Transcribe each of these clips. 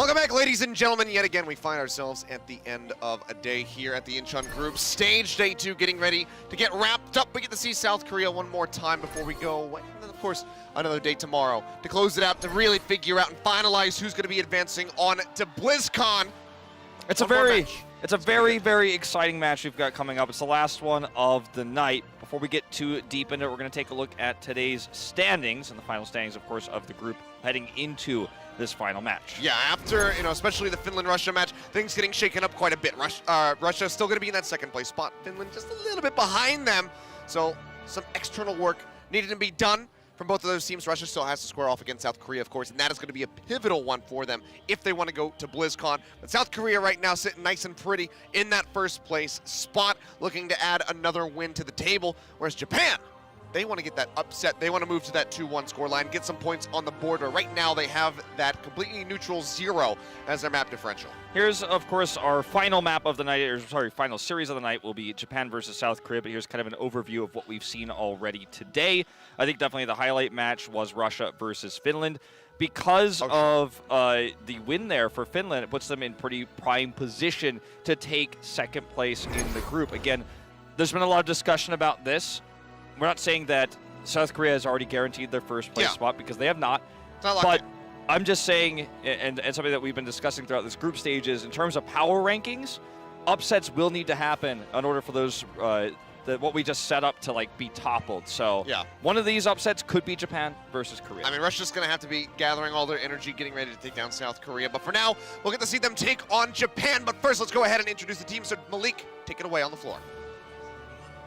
Welcome back, ladies and gentlemen. Yet again, we find ourselves at the end of a day here at the Incheon group stage. Day 2 getting ready to get wrapped up. We get to see South Korea one more time before we go away. And then, of course, another day tomorrow to close it out, to really figure out and finalize who's going to be advancing on to BlizzCon. It's a very exciting match we've got coming up. It's the last one of the night. Before we get too deep into it, we're going to take a look at today's standings and the final standings, of course, of the group heading into this final match. Yeah, after, especially the Finland-Russia match, things getting shaken up quite a bit. Russia still going to be in that second place spot. Finland just a little bit behind them. So some external work needed to be done from both of those teams. Russia still has to square off against South Korea, of course, and that is going to be a pivotal one for them if they want to go to BlizzCon. But South Korea right now sitting nice and pretty in that first place spot, looking to add another win to the table, whereas Japan, they want to get that upset. They want to move to that 2-1 scoreline, get some points on the board, but right now they have that completely neutral 0 as their map differential. Here's, of course, our final map of the night, or sorry, final series of the night will be Japan versus South Korea, but here's kind of an overview of what we've seen already today. I think definitely the highlight match was Russia versus Finland. Because of the win there for Finland, it puts them in pretty prime position to take second place in the group. Again, there's been a lot of discussion about this. We're not saying that South Korea has already guaranteed their first place spot, because they have not. But I'm just saying, and something that we've been discussing throughout this group stage is, in terms of power rankings, upsets will need to happen in order for those what we just set up to be toppled. So one of these upsets could be Japan versus Korea. I mean, Russia's going to have to be gathering all their energy, getting ready to take down South Korea. But for now, we'll get to see them take on Japan. But first, let's go ahead and introduce the team. So Malik, take it away on the floor.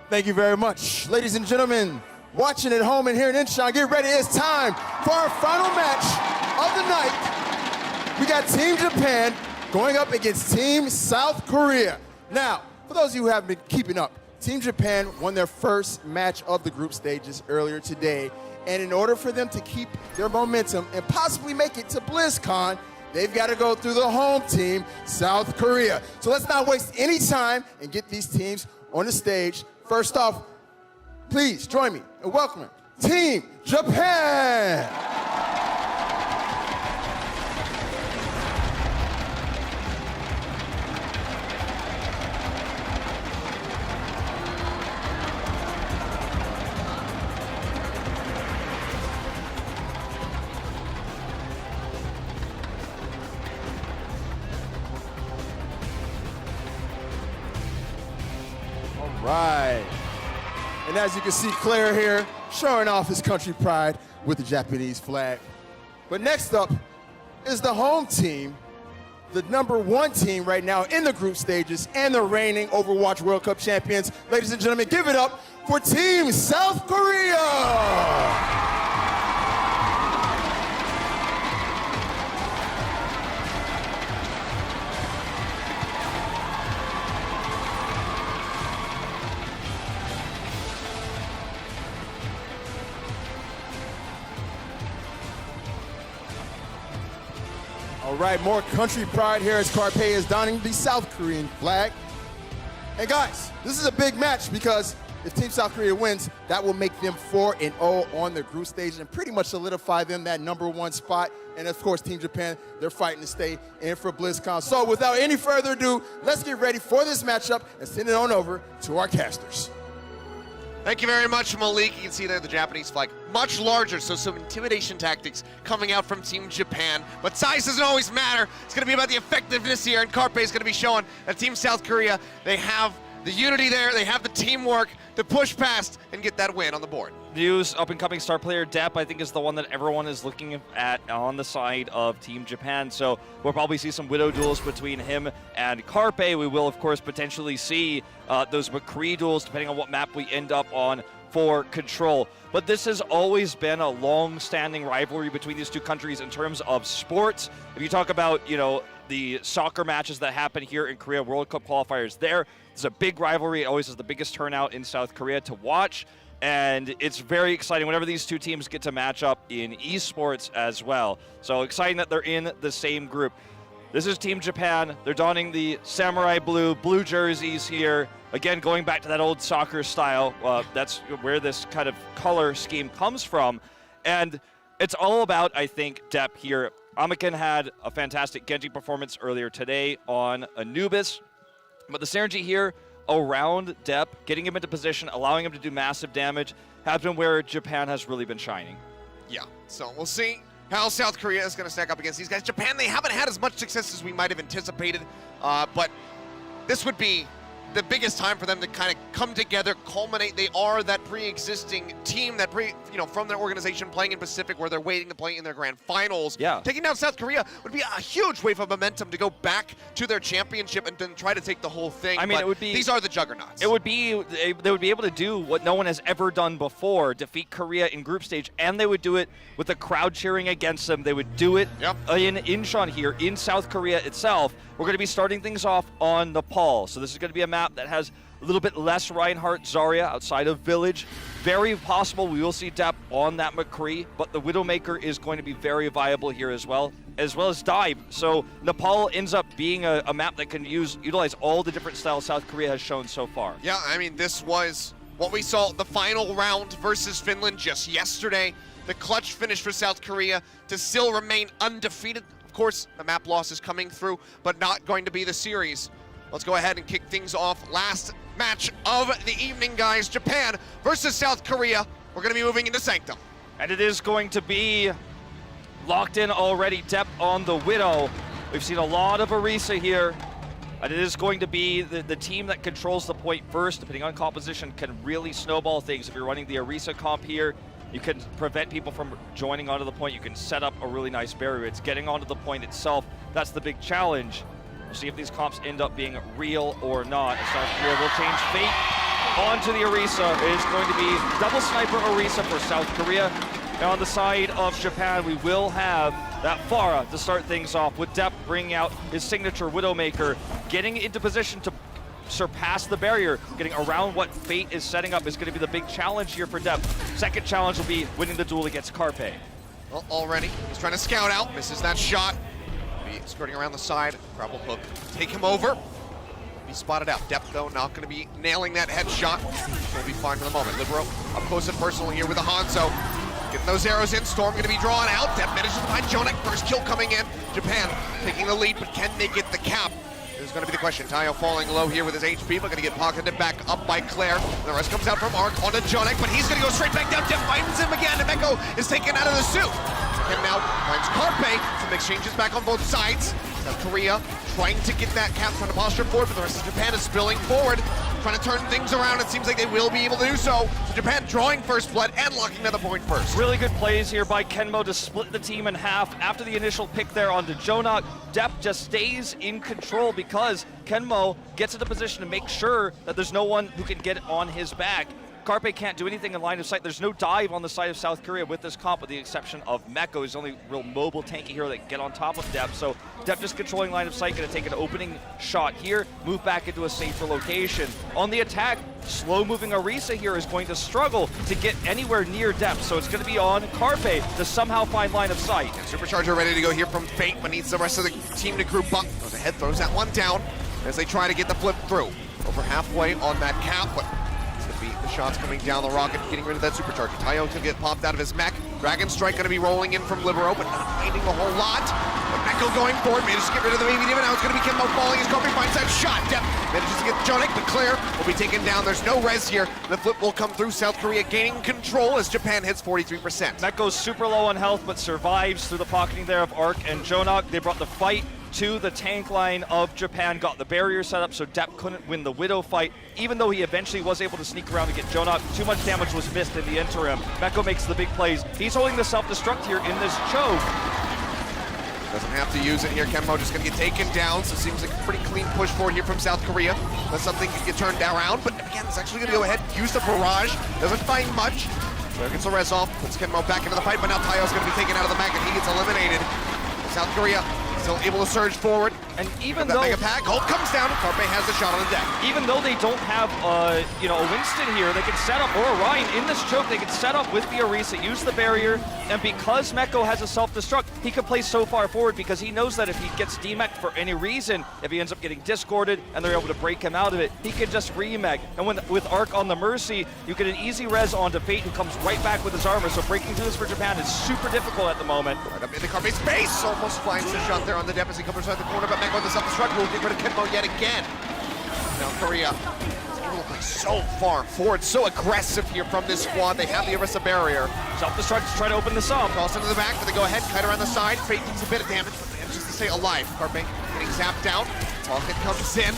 Thank you very much. Ladies and gentlemen, watching at home and here in Incheon, get ready. It's time for our final match of the night. We got Team Japan going up against Team South Korea. Now, for those of you who haven't been keeping up, Team Japan won their first match of the group stages earlier today. And in order for them to keep their momentum and possibly make it to BlizzCon, they've got to go through the home team, South Korea. So let's not waste any time and get these teams on the stage. First off, please join me in welcoming Team Japan. Right. And as you can see, Claire here showing off his country pride with the Japanese flag. But next up is the home team, the #1 team right now in the group stages and the reigning Overwatch World Cup champions. Ladies and gentlemen, give it up for Team South Korea. All right, more country pride here as Carpe is donning the South Korean flag. And guys, this is a big match because if Team South Korea wins, that will make them 4-0 on the group stage and pretty much solidify them that #1 spot. And of course, Team Japan, they're fighting to stay in for BlizzCon. So without any further ado, let's get ready for this matchup and send it on over to our casters. Thank you very much, Malik. You can see there the Japanese flag, much larger, so some intimidation tactics coming out from Team Japan. But size doesn't always matter. It's going to be about the effectiveness here, and Carpe is going to be showing that Team South Korea, they have the unity there, they have the teamwork to push past and get that win on the board. News, up-and-coming star player Depp, I think, is the one that everyone is looking at on the side of Team Japan. So we'll probably see some Widow duels between him and Carpe. We will, of course, potentially see those McCree duels, depending on what map we end up on for Control. But this has always been a long-standing rivalry between these two countries in terms of sports. If you talk about, the soccer matches that happen here in Korea, World Cup qualifiers there, it's a big rivalry. It always has the biggest turnout in South Korea to watch. And it's very exciting whenever these two teams get to match up in esports as well. So exciting that they're in the same group. This is Team Japan. They're donning the samurai blue jerseys here. Again, going back to that old soccer style. That's where this kind of color scheme comes from. And It's all about, I think, depth here. Amaken had a fantastic Genji performance earlier today on Anubis, but the synergy here around Depp, getting him into position, allowing him to do massive damage, has been where Japan has really been shining. Yeah, so we'll see how South Korea is going to stack up against these guys. Japan, they haven't had as much success as we might have anticipated, but this would be the biggest time for them to kind of come together, culminate. They are that pre-existing team that from their organization playing in Pacific, where they're waiting to play in their grand finals. Yeah. Taking down South Korea would be a huge wave of momentum to go back to their championship and then try to take the whole thing. I mean, but it would be, these are the juggernauts. They would be able to do what no one has ever done before, defeat Korea in group stage, and they would do it with the crowd cheering against them. They would do it in Incheon here, in South Korea itself. We're going to be starting things off on Nepal. So this is going to be a map that has a little bit less Reinhardt, Zarya outside of Village. Very possible we will see Depp on that McCree, but the Widowmaker is going to be very viable here as well as Dive. So Nepal ends up being a map that can utilize all the different styles South Korea has shown so far. Yeah, I mean, this was what we saw the final round versus Finland just yesterday. The clutch finish for South Korea to still remain undefeated. Of course, the map loss is coming through, but not going to be the series. Let's go ahead and kick things off. Last match of the evening, guys. Japan versus South Korea. We're going to be moving into Sanctum. And it is going to be locked in already. Depp on the Widow. We've seen a lot of Orisa here. And it is going to be the team that controls the point first, depending on composition, can really snowball things. If you're running the Orisa comp here, you can prevent people from joining onto the point. You can set up a really nice barrier. It's getting onto the point itself. That's the big challenge. We'll see if these comps end up being real or not. South Korea will change fate onto the Orisa. It is going to be double sniper Orisa for South Korea. And on the side of Japan, we will have that Pharah to start things off, with Depp bringing out his signature Widowmaker, getting into position to surpass the barrier. Getting around what Fate is setting up is going to be the big challenge here for Depp. Second challenge will be winning the duel against Carpe. Well, already, he's trying to scout out, misses that shot. Be skirting around the side, grapple hook, take him over. Be spotted out. Depp, though, not going to be nailing that headshot. He'll be fine for the moment. Libero up close and personal here with the Hanzo. Getting those arrows in. Storm going to be drawn out. Depp manages to find Jonek. First kill coming in. Japan taking the lead, but can they get the cap? This is going to be the question. Tayo falling low here with his HP, but going to get pocketed back up by Claire. The rest comes out from Arc onto Jonek, but he's going to go straight back down. Depp finds him again, and Meko is taken out of the suit. And now finds Carpe. Some exchanges back on both sides. South Korea trying to get that cap, trying to posture forward, but the rest of Japan is spilling forward, trying to turn things around. It seems like they will be able to do so. So Japan drawing first blood and locking another point first. Really good plays here by Kenmo to split the team in half. After the initial pick there onto Jonok, Depp just stays in control because Kenmo gets into position to make sure that there's no one who can get on his back. Carpe can't do anything in line of sight. There's no dive on the side of South Korea with this comp, with the exception of Meko, who's the only real mobile tanky hero that can get on top of Depp. So Depp just controlling line of sight, going to take an opening shot here, move back into a safer location. On the attack, slow-moving Orisa here is going to struggle to get anywhere near Depp, so it's going to be on Carpe to somehow find line of sight. And Supercharger ready to go here from Fate, but needs the rest of the team to group up. Goes ahead, throws that one down as they try to get the flip through. Over halfway on that cap, but the shots coming down the rocket, getting rid of that supercharger. Tayo to get popped out of his mech. Dragon Strike going to be rolling in from Libero, but not finding a whole lot. But Meko going forward, manages to get rid of the baby demon. Now it's going to be Kimbo falling as Kobe finds that shot. Depp manages to get Jonek, but Claire will be taken down. There's no res here. The flip will come through. South Korea gaining control as Japan hits 43%. Meko's super low on health, but survives through the pocketing there of Arc and Jonok. They brought the fight to the tank line of Japan, got the barrier set up so Depp couldn't win the Widow fight, even though he eventually was able to sneak around and get Jonok. Too much damage was missed in the interim. Meko makes the big plays. He's holding the self-destruct here in this choke. Doesn't have to use it here. Kenmo just going to get taken down, so it seems like a pretty clean push forward here from South Korea. That's something can get turned around, but again, it's actually going to go ahead, use the barrage. Doesn't find much. So gets the res off, puts Kenmo back into the fight, but now Tayo's going to be taken out of the mag and he gets eliminated. South Korea still able to surge forward, And even that though mega pack, Gold comes down, Carpe has the shot on the deck. even though they don't have a Winston here, they can set up, or a Ryan in this choke, they can set up with the Orisa, use the barrier, and because Mekko has a self-destruct, he can play so far forward because he knows that if he gets demeked for any reason, if he ends up getting discorded and they're able to break him out of it, he can just remeg. And with Arc on the Mercy, you get an easy res onto Fate, who comes right back with his armor, so breaking through this for Japan is super difficult at the moment. Right up into Carpe's face, almost finds the shot there on the depth as he comes inside the corner, but Mekko with the self-destruct will get rid of Kenmo yet again. Now Korea look like so far forward, so aggressive here from this squad. They have the Orisa barrier. Self-destruct to try to open this up. Cross into the back, but they go ahead, kite around the side. Fate takes a bit of damage, but manages to stay alive. Carpe getting zapped out. Pocket comes in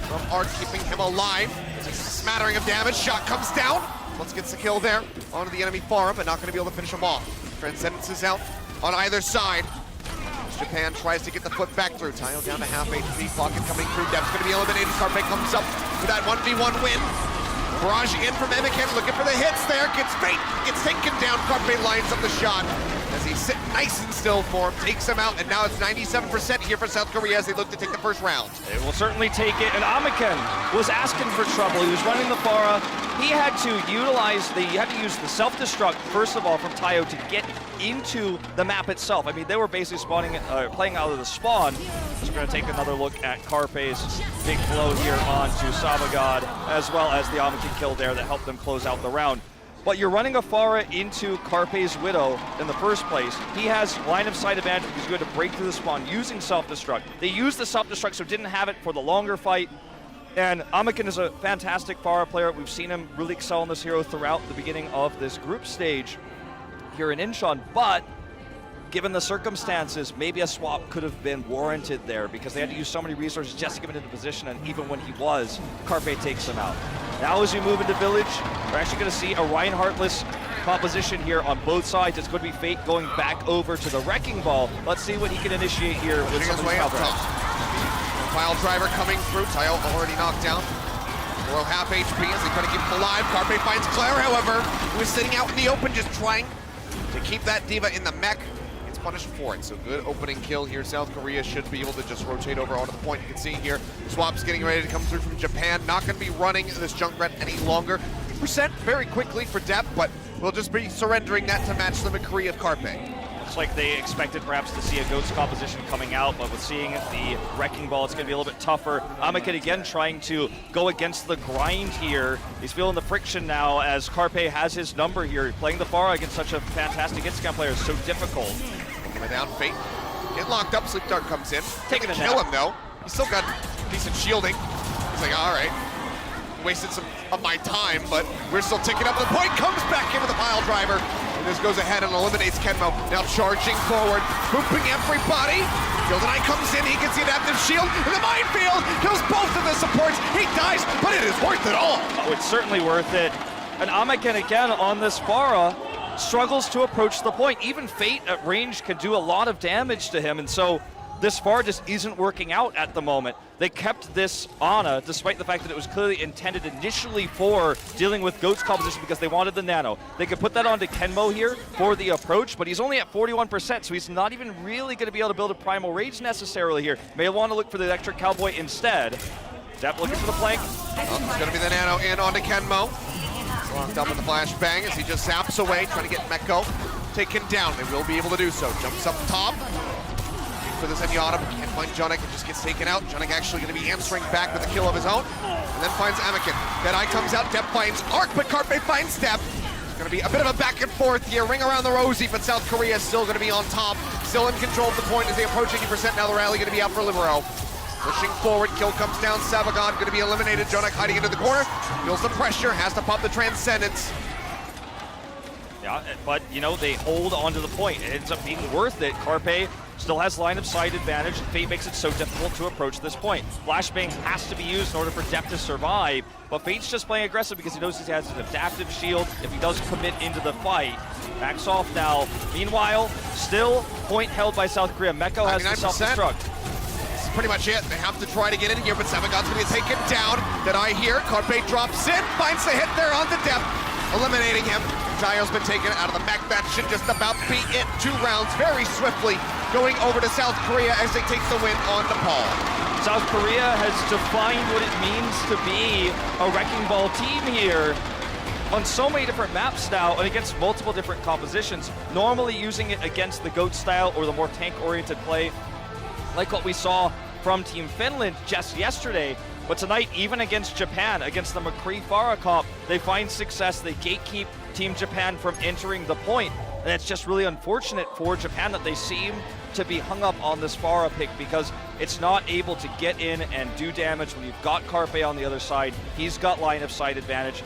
from Arc, keeping him alive. Takes a smattering of damage. Shot comes down. Once gets the kill there onto the enemy farm, but not going to be able to finish him off. Transcendence is out on either side. Japan tries to get the foot back through. Tayo down to half HP. Pocket coming through. Depth's going to be eliminated. Carpe comes up with that 1v1 win. Barrage in from Incheon, looking for the hits there. Gets Fate, gets taken down. Carpe lines up the shot as he's sitting nice and still for him. Takes him out, and now it's 97% here for South Korea as they look to take the first round. They will certainly take it, and Incheon was asking for trouble. He was running the Pharah. He had to use the self-destruct, first of all, from Tayo to get into the map itself. I mean, they were basically playing out of the spawn. Just going to take another look at Carpe's big blow here onto Sabagad, as well as the Incheon kill there that helped them close out the round. But you're running a Pharah into Carpe's Widow in the first place. He has line of sight advantage. He's going to break through the spawn using self-destruct. They used the self-destruct, so didn't have it for the longer fight. And Incheon is a fantastic Pharah player. We've seen him really excel in this hero throughout the beginning of this group stage here in Incheon, but given the circumstances, maybe a swap could have been warranted there because they had to use so many resources just to get him into position, and even when he was, Carpe takes him out. Now as we move into Village, we're actually going to see a Reinhardt-less composition here on both sides. It's going to be Fate going back over to the Wrecking Ball. Let's see what he can initiate here with some of these top rounds. Pile driver coming through. Tayo already knocked down. Below half HP as they try to keep him alive. Carpe finds Claire, however, who is sitting out in the open just trying to keep that Diva in the mech. Gets punished for it. So good opening kill here. South Korea should be able to just rotate over onto the point. You can see here, Swap's getting ready to come through from Japan. Not going to be running this Junkrat any longer. Percent very quickly for depth, but we'll just be surrendering that to match the McCree of Carpe. Looks like they expected perhaps to see a Goats composition coming out, but with seeing the Wrecking Ball, it's going to be a little bit tougher. Incheon again trying to go against the grind here. He's feeling the friction now as Carpe has his number here. Playing the Pharah against such a fantastic hit-scan player is so difficult. Taking it down, Fate. Get locked up, Sleep Dart comes in. Taking a kill nap. him though. He's still got decent shielding. He's like, all right. Wasted some of my time, but we're still ticking up. The point comes back into the pile driver. And this goes ahead and eliminates Kenmo. Now charging forward, booping everybody. Goldeneye comes in, he gets the adaptive shield, and the minefield kills both of the supports. He dies, but it is worth it all. Oh, it's certainly worth it. And Incheon again on this Pharah struggles to approach the point. Even Fate at range can do a lot of damage to him, and so this Pharah just isn't working out at the moment. They kept this Ana, despite the fact that it was clearly intended initially for dealing with Goat's composition because they wanted the nano. They could put that onto Kenmo here for the approach, but he's only at 41%, so he's not even really going to be able to build a Primal Rage necessarily here. May want to look for the Electric Cowboy instead. Depp looking for the flank. Oh, it's going to be the nano in onto Kenmo. He's locked up in the flashbang as he just zaps away, trying to get Mekko taken down. They will be able to do so. Jumps up top. For this Zenyatta, but can't find Jonik and just gets taken out. Jonik actually going to be answering back with a kill of his own. And then finds Incheon. Deadeye comes out, Depp finds Arc, but Carpe finds Depp. It's going to be a bit of a back and forth here. Ring around the rosy, but South Korea is still going to be on top. Still in control of the point as they approach 80%. Now the rally going to be out for Libero. Pushing forward, kill comes down. Sabagad going to be eliminated. Jonik hiding into the corner. Feels the pressure, has to pop the Transcendence. Yeah, but, you know, they hold onto the point. It ends up being worth it. Carpe still has line of sight advantage. Fate makes it so difficult to approach this point. Flashbang has to be used in order for Depp to survive, but Fate's just playing aggressive because he knows he has an adaptive shield if he does commit into the fight. Backs off now. Meanwhile, still point held by South Korea. Mekko has the self-destruct. This is pretty much it. They have to try to get in here, but Savagod's going to be taken down. Deadeye here. Carpe drops in, finds the hit there on the Depp, eliminating him. Tayo's been taken out of the mech. That should just about be it. 2 rounds very swiftly going over to South Korea as they take the win on Nepal. South Korea has defined what it means to be a wrecking ball team here on so many different maps now and against multiple different compositions. Normally using it against the GOAT style or the more tank-oriented play, like what we saw from Team Finland just yesterday. But tonight, even against Japan, against the McCree Farah comp, they find success. They gatekeep Team Japan from entering the point. And it's just really unfortunate for Japan that they seem to be hung up on this Farah pick because it's not able to get in and do damage when you've got Carpe on the other side. He's got line of sight advantage.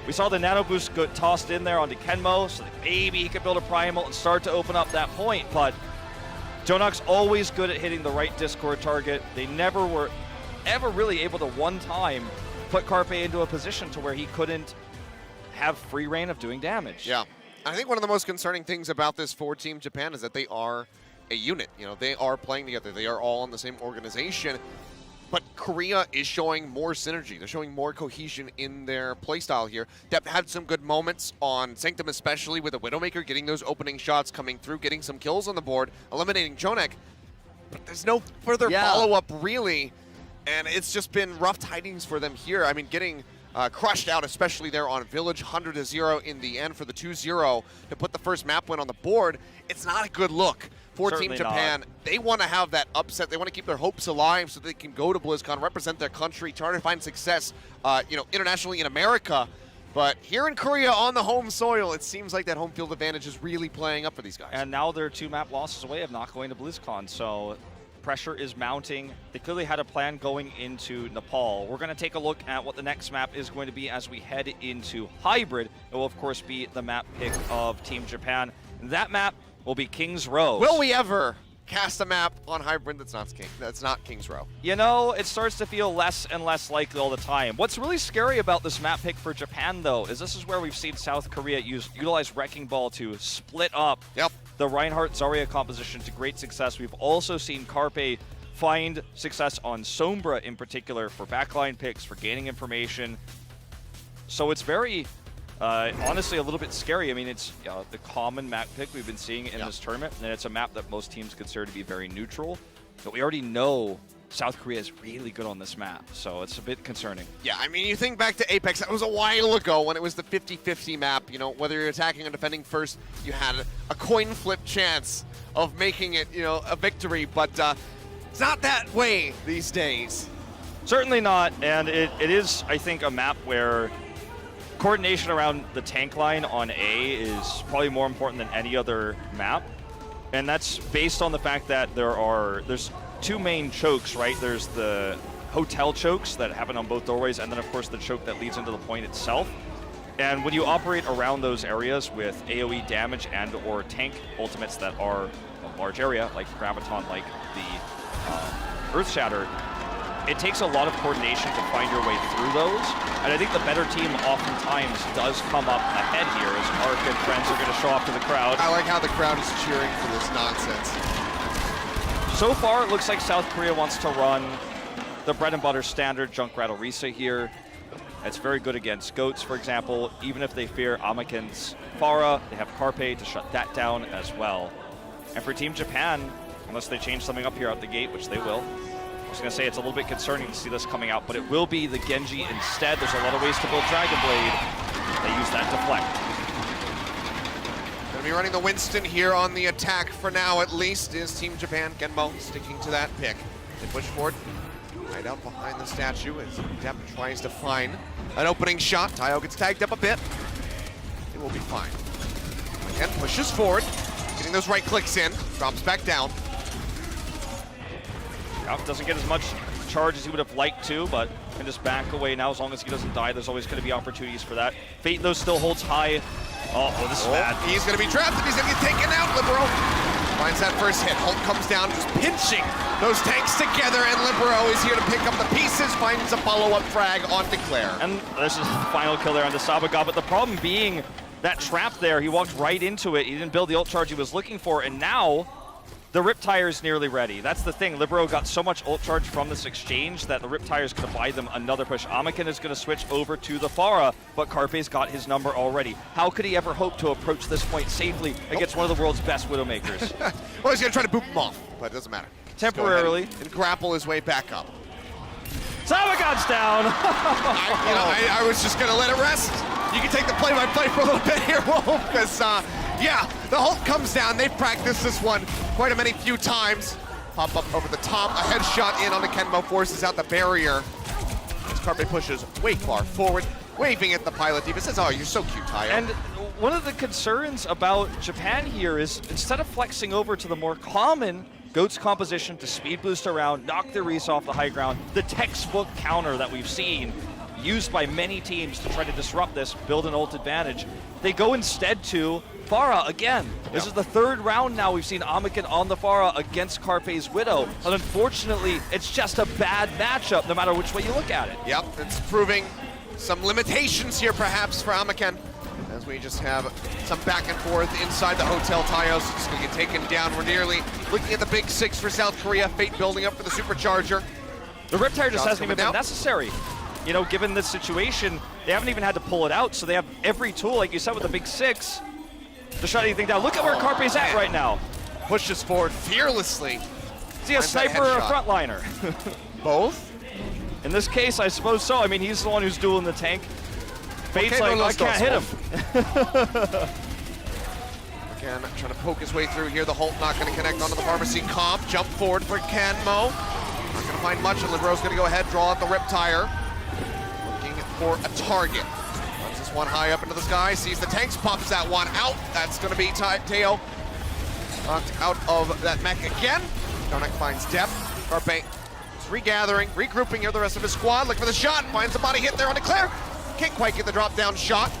We saw the nano boost get tossed in there onto Kenmo, so that maybe he could build a primal and start to open up that point. But Jonok's always good at hitting the right Discord target. They never were ever really able to one time put Carpe into a position to where he couldn't have free reign of doing damage. Yeah. I think one of the most concerning things about this for Team Japan is that they are a unit. You know, they are playing together. They are all in the same organization. But Korea is showing more synergy. They're showing more cohesion in their playstyle here. Dep had some good moments on Sanctum, especially with the Widowmaker, getting those opening shots coming through, getting some kills on the board, eliminating Jonek. But there's no further follow-up, really. And it's just been rough tidings for them here. I mean, getting crushed out, especially there on Village, 100-0 in the end for the 2-0 to put the first map win on the board. It's not a good look for Certainly Team Japan. not. They want to have that upset. They want to keep their hopes alive so they can go to BlizzCon, represent their country, try to find success, internationally in America. But here in Korea on the home soil, it seems like that home field advantage is really playing up for these guys. And now they're 2 map losses away of not going to BlizzCon, so pressure is mounting. They clearly had a plan going into Nepal. We're going to take a look at what the next map is going to be as we head into Hybrid. It will, of course, be the map pick of Team Japan. That map will be King's Row. Will we ever cast a map on Hybrid that's not King's Row? You know, it starts to feel less and less likely all the time. What's really scary about this map pick for Japan, though, is this is where we've seen South Korea utilize Wrecking Ball to split up the Reinhardt Zarya composition to great success. We've also seen Carpe find success on Sombra in particular for backline picks, for gaining information. So it's very, honestly, a little bit scary. I mean, it's the common map pick we've been seeing in this tournament, and it's a map that most teams consider to be very neutral. But we already know South Korea is really good on this map, so it's a bit concerning. Yeah, I mean, you think back to Apex, that was a while ago when it was the 50-50 map. You know, whether you're attacking or defending first, you had a coin flip chance of making it, a victory, but it's not that way these days. Certainly not, and it is, I think, a map where coordination around the tank line on A is probably more important than any other map, and that's based on the fact that there's 2 main chokes, right? There's the hotel chokes that happen on both doorways, and then of course the choke that leads into the point itself. And when you operate around those areas with AoE damage and or tank ultimates that are a large area, like Graviton, like the Earth Shatter, it takes a lot of coordination to find your way through those. And I think the better team oftentimes does come up ahead here as Mark and friends are going to show off to the crowd. I like how the crowd is cheering for this nonsense. So far, it looks like South Korea wants to run the bread and butter standard Junkrat Orisa here. It's very good against GOATs, for example. Even if they fear Amaken's Farah, they have Carpe to shut that down as well. And for Team Japan, unless they change something up here out the gate, which they will, I was going to say it's a little bit concerning to see this coming out, but it will be the Genji instead. There's a lot of ways to build Dragon Blade. They use that deflect. Gonna be running the Winston here on the attack for now, at least, is Team Japan. Genmo sticking to that pick. They push forward, right out behind the statue as Depp tries to find an opening shot. Tayo gets tagged up a bit. It will be fine. Again, pushes forward, getting those right clicks in, drops back down. Ralph doesn't get as much charge as he would have liked to, but can just back away now. As long as he doesn't die, there's always going to be opportunities for that. Fate, though, still holds high. Oh, this is bad. He's going to be trapped and he's going to get taken out. Libero finds that first hit. Holt comes down, just pinching those tanks together, and Libero is here to pick up the pieces, finds a follow-up frag on Declare. And this is the final kill there on the Sabaga, but the problem being that trap there, he walked right into it. He didn't build the ult charge he was looking for, and now The Riptire is nearly ready. That's the thing. Libero got so much ult charge from this exchange that the Riptire is going to buy them another push. Amaken is going to switch over to the Pharah, but Carpe's got his number already. How could he ever hope to approach this point safely against one of the world's best Widowmakers? Well, he's going to try to boop him off, but it doesn't matter. Temporarily. And grapple his way back up. Samagon's down! I was just going to let it rest. You can take the play-by-play for a little bit here, Wolf, because, yeah, the Hulk comes down. They've practiced this one quite a few times. Pop up over the top, a headshot in on the Kenmo, forces out the barrier. As Carpe pushes way far forward, waving at the pilot. Diva says, oh, you're so cute, Tayo. And one of the concerns about Japan here is instead of flexing over to the more common Goat's composition to speed boost around, knock the Reese off the high ground, the textbook counter that we've seen used by many teams to try to disrupt this, build an ult advantage, they go instead to Pharah again. This is the third round now we've seen Amaken on the Pharah against Carpe's Widow. And unfortunately, it's just a bad matchup no matter which way you look at it. Yep, it's proving some limitations here perhaps for Amaken, as we just have some back and forth inside the hotel. Tayo's just gonna get taken down. We're nearly looking at the big 6 for South Korea. Fate building up for the supercharger. The Riptire just hasn't even been down. necessary. You know, given this situation, they haven't even had to pull it out, so they have every tool, like you said, with the big 6 to shut anything down. Look at where Carpe's at right now. Pushes forward fearlessly. Is he a sniper or a frontliner? Both? In this case, I suppose so. I mean, he's the one who's dueling the tank. Fate's like, I can't hit him. Again, trying to poke his way through here. The Hulk not going to connect onto the pharmacy comp. Jump forward for Kenmo. Not going to find much, and Libero's going to go ahead, draw out the Riptire. Looking for a target. Runs this one high up into the sky, sees the tanks, pops that one out. That's going to be Teo. Knocked out of that mech again. Donak finds depth. Carpe is regathering, regrouping here the rest of his squad. Looking for the shot, finds the body hit there on Declare. Can't quite get the drop down shot.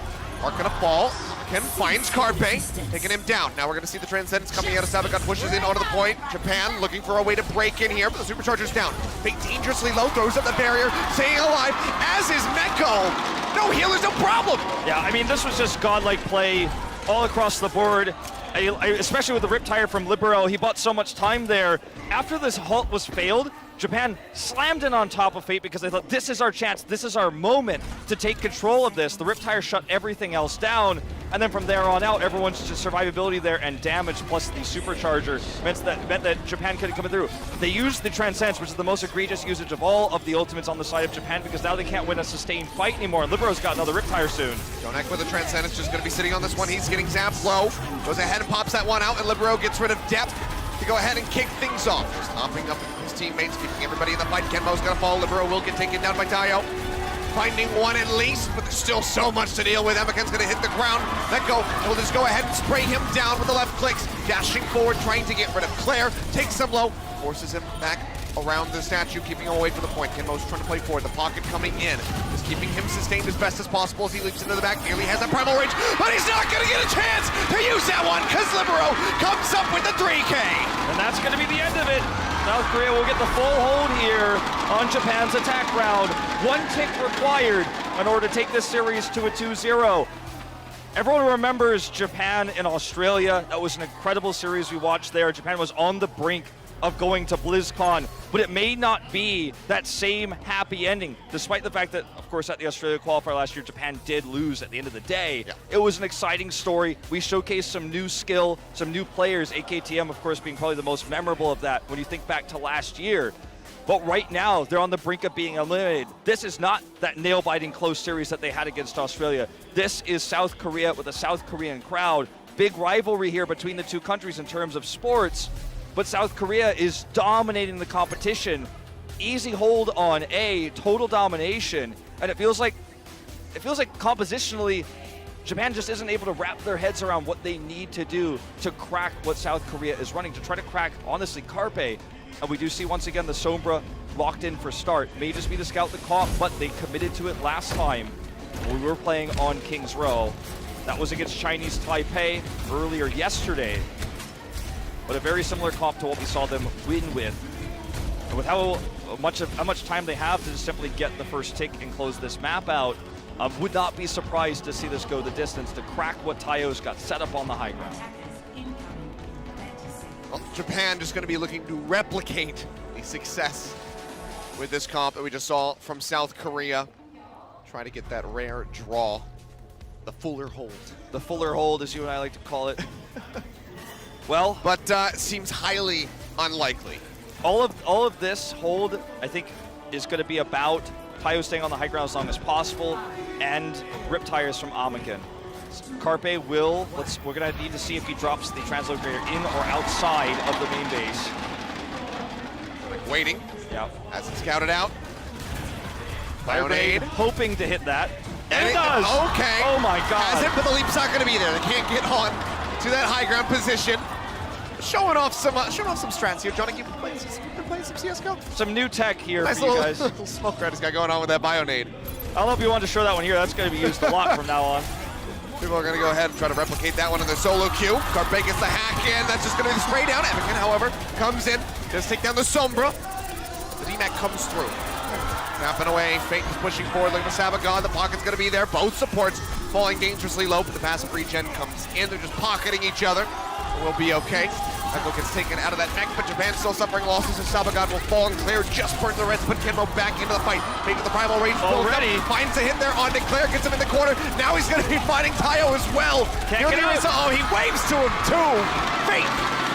Mark gonna fall. Ken finds Carpe, taking him down. Now we're gonna see the Transcendence coming out of Savagon, pushes in onto the point. Japan looking for a way to break in here, but the Supercharger's down. Fate dangerously low, throws up the barrier, staying alive, as is Meko. No healers, no problem. Yeah, I mean, this was just godlike play all across the board. Especially with the Riptire from Libero, he bought so much time there. After this halt was failed, Japan slammed in on top of Fate because they thought, this is our chance, this is our moment to take control of this. The Riptire shut everything else down, and then from there on out, everyone's just survivability there and damage plus the Supercharger meant that Japan couldn't come through. They used the Transcendence, which is the most egregious usage of all of the ultimates on the side of Japan, because now they can't win a sustained fight anymore, and Libero's got another Riptire soon. Donak with the Transcendence, just gonna be sitting on this one. He's getting zapped low, goes ahead and pops that one out, and Libero gets rid of depth to go ahead and kick things off. Just knopping up his teammates, keeping everybody in the fight. Kenmo's gonna fall, Libero will get taken down by Tayo. Finding one at least, but there's still so much to deal with. Amaken's gonna hit the ground, let go, and we'll just go ahead and spray him down with the left clicks. Dashing forward, trying to get rid of Claire, takes him low, forces him back around the statue, keeping him away from the point. Kenmo's trying to play forward, the pocket coming in, just keeping him sustained as best as possible as he leaps into the back. Nearly has that primal rage, but he's not gonna get a chance to use that one, because Libero comes up with the 3K. And that's gonna be the end of it. South Korea will get the full hold here on Japan's attack round. 1 tick required in order to take this series to a 2-0. Everyone remembers Japan and Australia. That was an incredible series we watched there. Japan was on the brink of going to BlizzCon, but it may not be that same happy ending, despite the fact that, of course, at the Australia qualifier last year, Japan did lose at the end of the day. Yeah. It was an exciting story. We showcased some new skill, some new players, AKTM, of course, being probably the most memorable of that when you think back to last year. But right now, they're on the brink of being eliminated. This is not that nail-biting close series that they had against Australia. This is South Korea with a South Korean crowd. Big rivalry here between the two countries in terms of sports. But South Korea is dominating the competition. Easy hold on A, total domination, and it feels like compositionally, Japan just isn't able to wrap their heads around what they need to do to crack what South Korea is running, to try to crack, honestly, Carpe. And we do see once again the Sombra locked in for start. May just be the scout that caught, but they committed to it last time when we were playing on Kings Row. That was against Chinese Taipei earlier yesterday. But a very similar comp to what we saw them win with. And with how much time they have to just simply get the first tick and close this map out, would not be surprised to see this go the distance to crack what Tayo's got set up on the high ground. Well, Japan just going to be looking to replicate the success with this comp that we just saw from South Korea. Try to get that rare draw, the Fuller hold. The Fuller hold, as you and I like to call it. Well, but seems highly unlikely. All of this hold, I think, is going to be about Tayo staying on the high ground as long as possible and rip tires from Amikin. Carpe will, we're going to need to see if he drops the translocator in or outside of the main base. Waiting. Yeah. As it's scouted out. Bionade hoping to hit that. And it does. does. Okay. Oh my God. Has it, but the leap's not going to be there. They can't get on to that high ground position. Showing off some strats here. Johnny, you've been playing some CS:GO. Some new tech here Nice for you guys. little smoke rat got going on with that Bionade. I don't know if you wanted to show that one here. That's going to be used a lot from now on. People are going to go ahead and try to replicate that one in their solo queue. Carpe gets the hack in. That's just going to be the spray down. Anakin, however, comes in. Just take down the Sombra. The DMAC comes through. Snapping away. Fate is pushing forward. Looking for Sabagon. The pocket's going to be there. Both supports falling dangerously low, but the passive regen comes in. They're just pocketing each other. We'll be okay. Echo gets taken out of that mech, but Japan's still suffering losses, and Sabagon will fall and Claire just burns the reds, put Kenmo back into the fight. Making the primal rage already. Finds a hit there on Claire, gets him in the corner. Now he's going to be fighting Tayo as well. Can't get out. Oh, he waves to him too. Fate,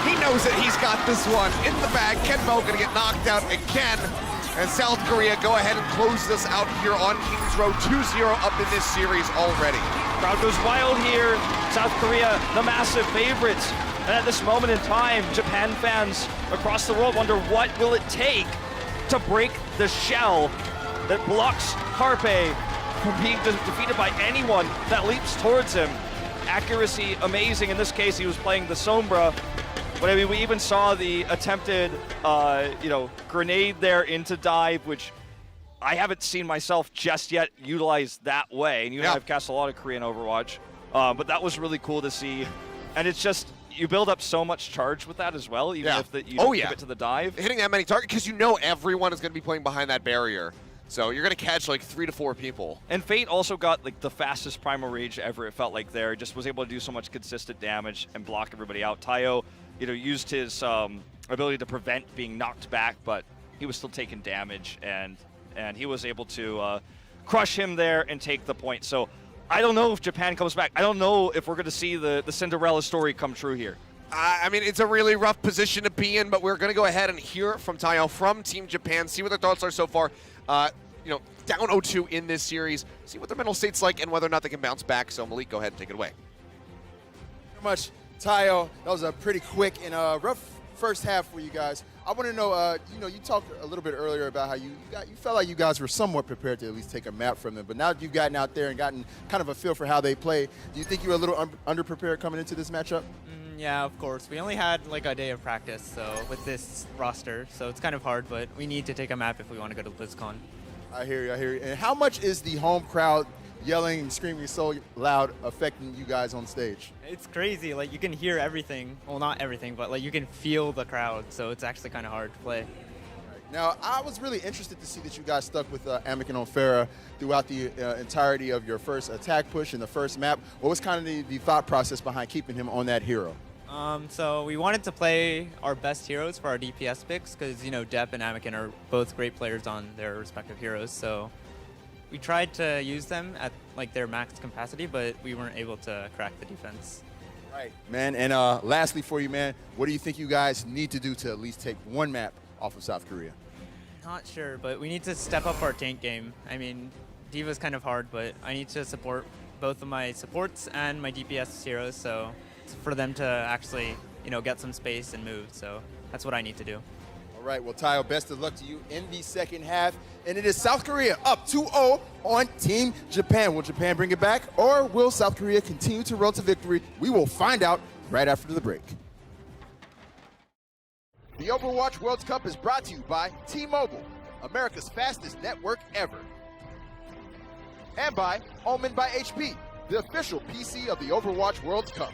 he knows that he's got this one in the bag. Kenmo going to get knocked out again. And South Korea go ahead and close this out here on Kings Row, 2-0 up in this series already. Crowd goes wild here. South Korea, the massive favorites. And at this moment in time, Japan fans across the world wonder what will it take to break the shell that blocks Carpe from being defeated by anyone that leaps towards him. Accuracy amazing. In this case, he was playing the Sombra. But I mean, we even saw the attempted, grenade there into dive, which I haven't seen myself just yet utilize that way. And you and I have cast a lot of Korean Overwatch, but that was really cool to see. And it's just, you build up so much charge with that as well, even if you don't give it to the dive. Hitting that many targets, because you know everyone is going to be playing behind that barrier. So you're going to catch like 3 to 4 people. And Fate also got like the fastest primal rage ever, it felt like there. Just was able to do so much consistent damage and block everybody out. Tayo, used his ability to prevent being knocked back, but he was still taking damage, and he was able to crush him there and take the point. So I don't know if Japan comes back. I don't know if we're going to see the Cinderella story come true here. I mean, it's a really rough position to be in, but we're going to go ahead and hear from Tayo from Team Japan, see what their thoughts are so far. Down 0-2 in this series, see what their mental state's like and whether or not they can bounce back. So Malik, go ahead and take it away. Very much, Tayo. That was a pretty quick and rough first half for you guys. I want to know, you talked a little bit earlier about how you felt like you guys were somewhat prepared to at least take a map from them, but now that you've gotten out there and gotten kind of a feel for how they play, do you think you were a little underprepared coming into this matchup? Yeah, of course. We only had like a day of practice, so with this roster, so it's kind of hard, but we need to take a map if we want to go to BlizzCon. I hear you. And how much is the home crowd yelling and screaming so loud affecting you guys on stage? It's crazy. Like, you can hear everything. Well, not everything, but like you can feel the crowd, so it's actually kind of hard to play. Now, I was really interested to see that you guys stuck with Amikin on Farah throughout the entirety of your first attack push in the first map. What was kind of the thought process behind keeping him on that hero? So we wanted to play our best heroes for our DPS picks because, Depp and Amikin are both great players on their respective heroes. So we tried to use them at like their max capacity, but we weren't able to crack the defense. Right, man. And lastly for you, man, what do you think you guys need to do to at least take one map off of South Korea? Not sure, but we need to step up our tank game. I mean, D.Va's kind of hard, but I need to support both of my supports and my DPS heroes, so for them to actually, get some space and move. So that's what I need to do. All right, well, Tayo, best of luck to you in the second half. And it is South Korea up 2-0 on Team Japan. Will Japan bring it back, or will South Korea continue to roll to victory? We will find out right after the break. The Overwatch World Cup is brought to you by T-Mobile, America's fastest network ever. And by Omen by HP, the official PC of the Overwatch World Cup.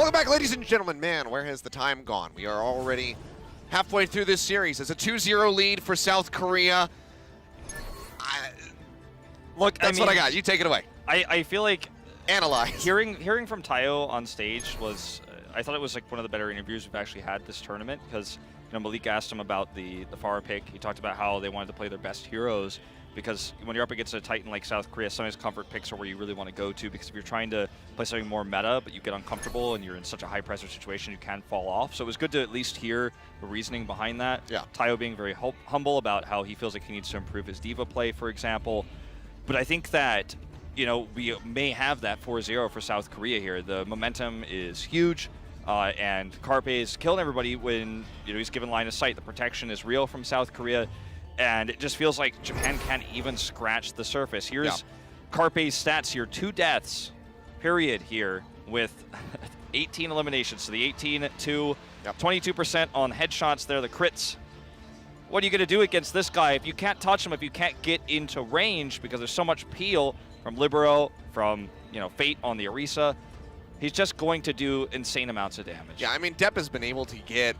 Welcome back, ladies and gentlemen. Man, where has the time gone? We are already halfway through this series. It's a 2-0 lead for South Korea. Look, That's what I got. You take it away. I feel like Analyze. hearing from Tayo on stage was, I thought it was like one of the better interviews we've actually had this tournament, because Malik asked him about the Farah pick. He talked about how they wanted to play their best heroes, because when you're up against a Titan like South Korea, some of his comfort picks are where you really want to go to, because if you're trying to play something more meta, but you get uncomfortable and you're in such a high pressure situation, you can fall off. So it was good to at least hear the reasoning behind that. Yeah. Tayo being very humble about how he feels like he needs to improve his diva play, for example. But I think that, we may have that 4-0 for South Korea here. The momentum is huge, and Carpe is killing everybody when he's given line of sight. The protection is real from South Korea, and it just feels like Japan can't even scratch the surface. Here's Carpe's stats here: 2 deaths, period, here with 18 eliminations. So the 18-2, 22% on headshots there, the crits. What are you going to do against this guy if you can't touch him, if you can't get into range, because there's so much peel from Libero, from Fate on the Orisa? He's just going to do insane amounts of damage. Yeah, I mean, Depp has been able to get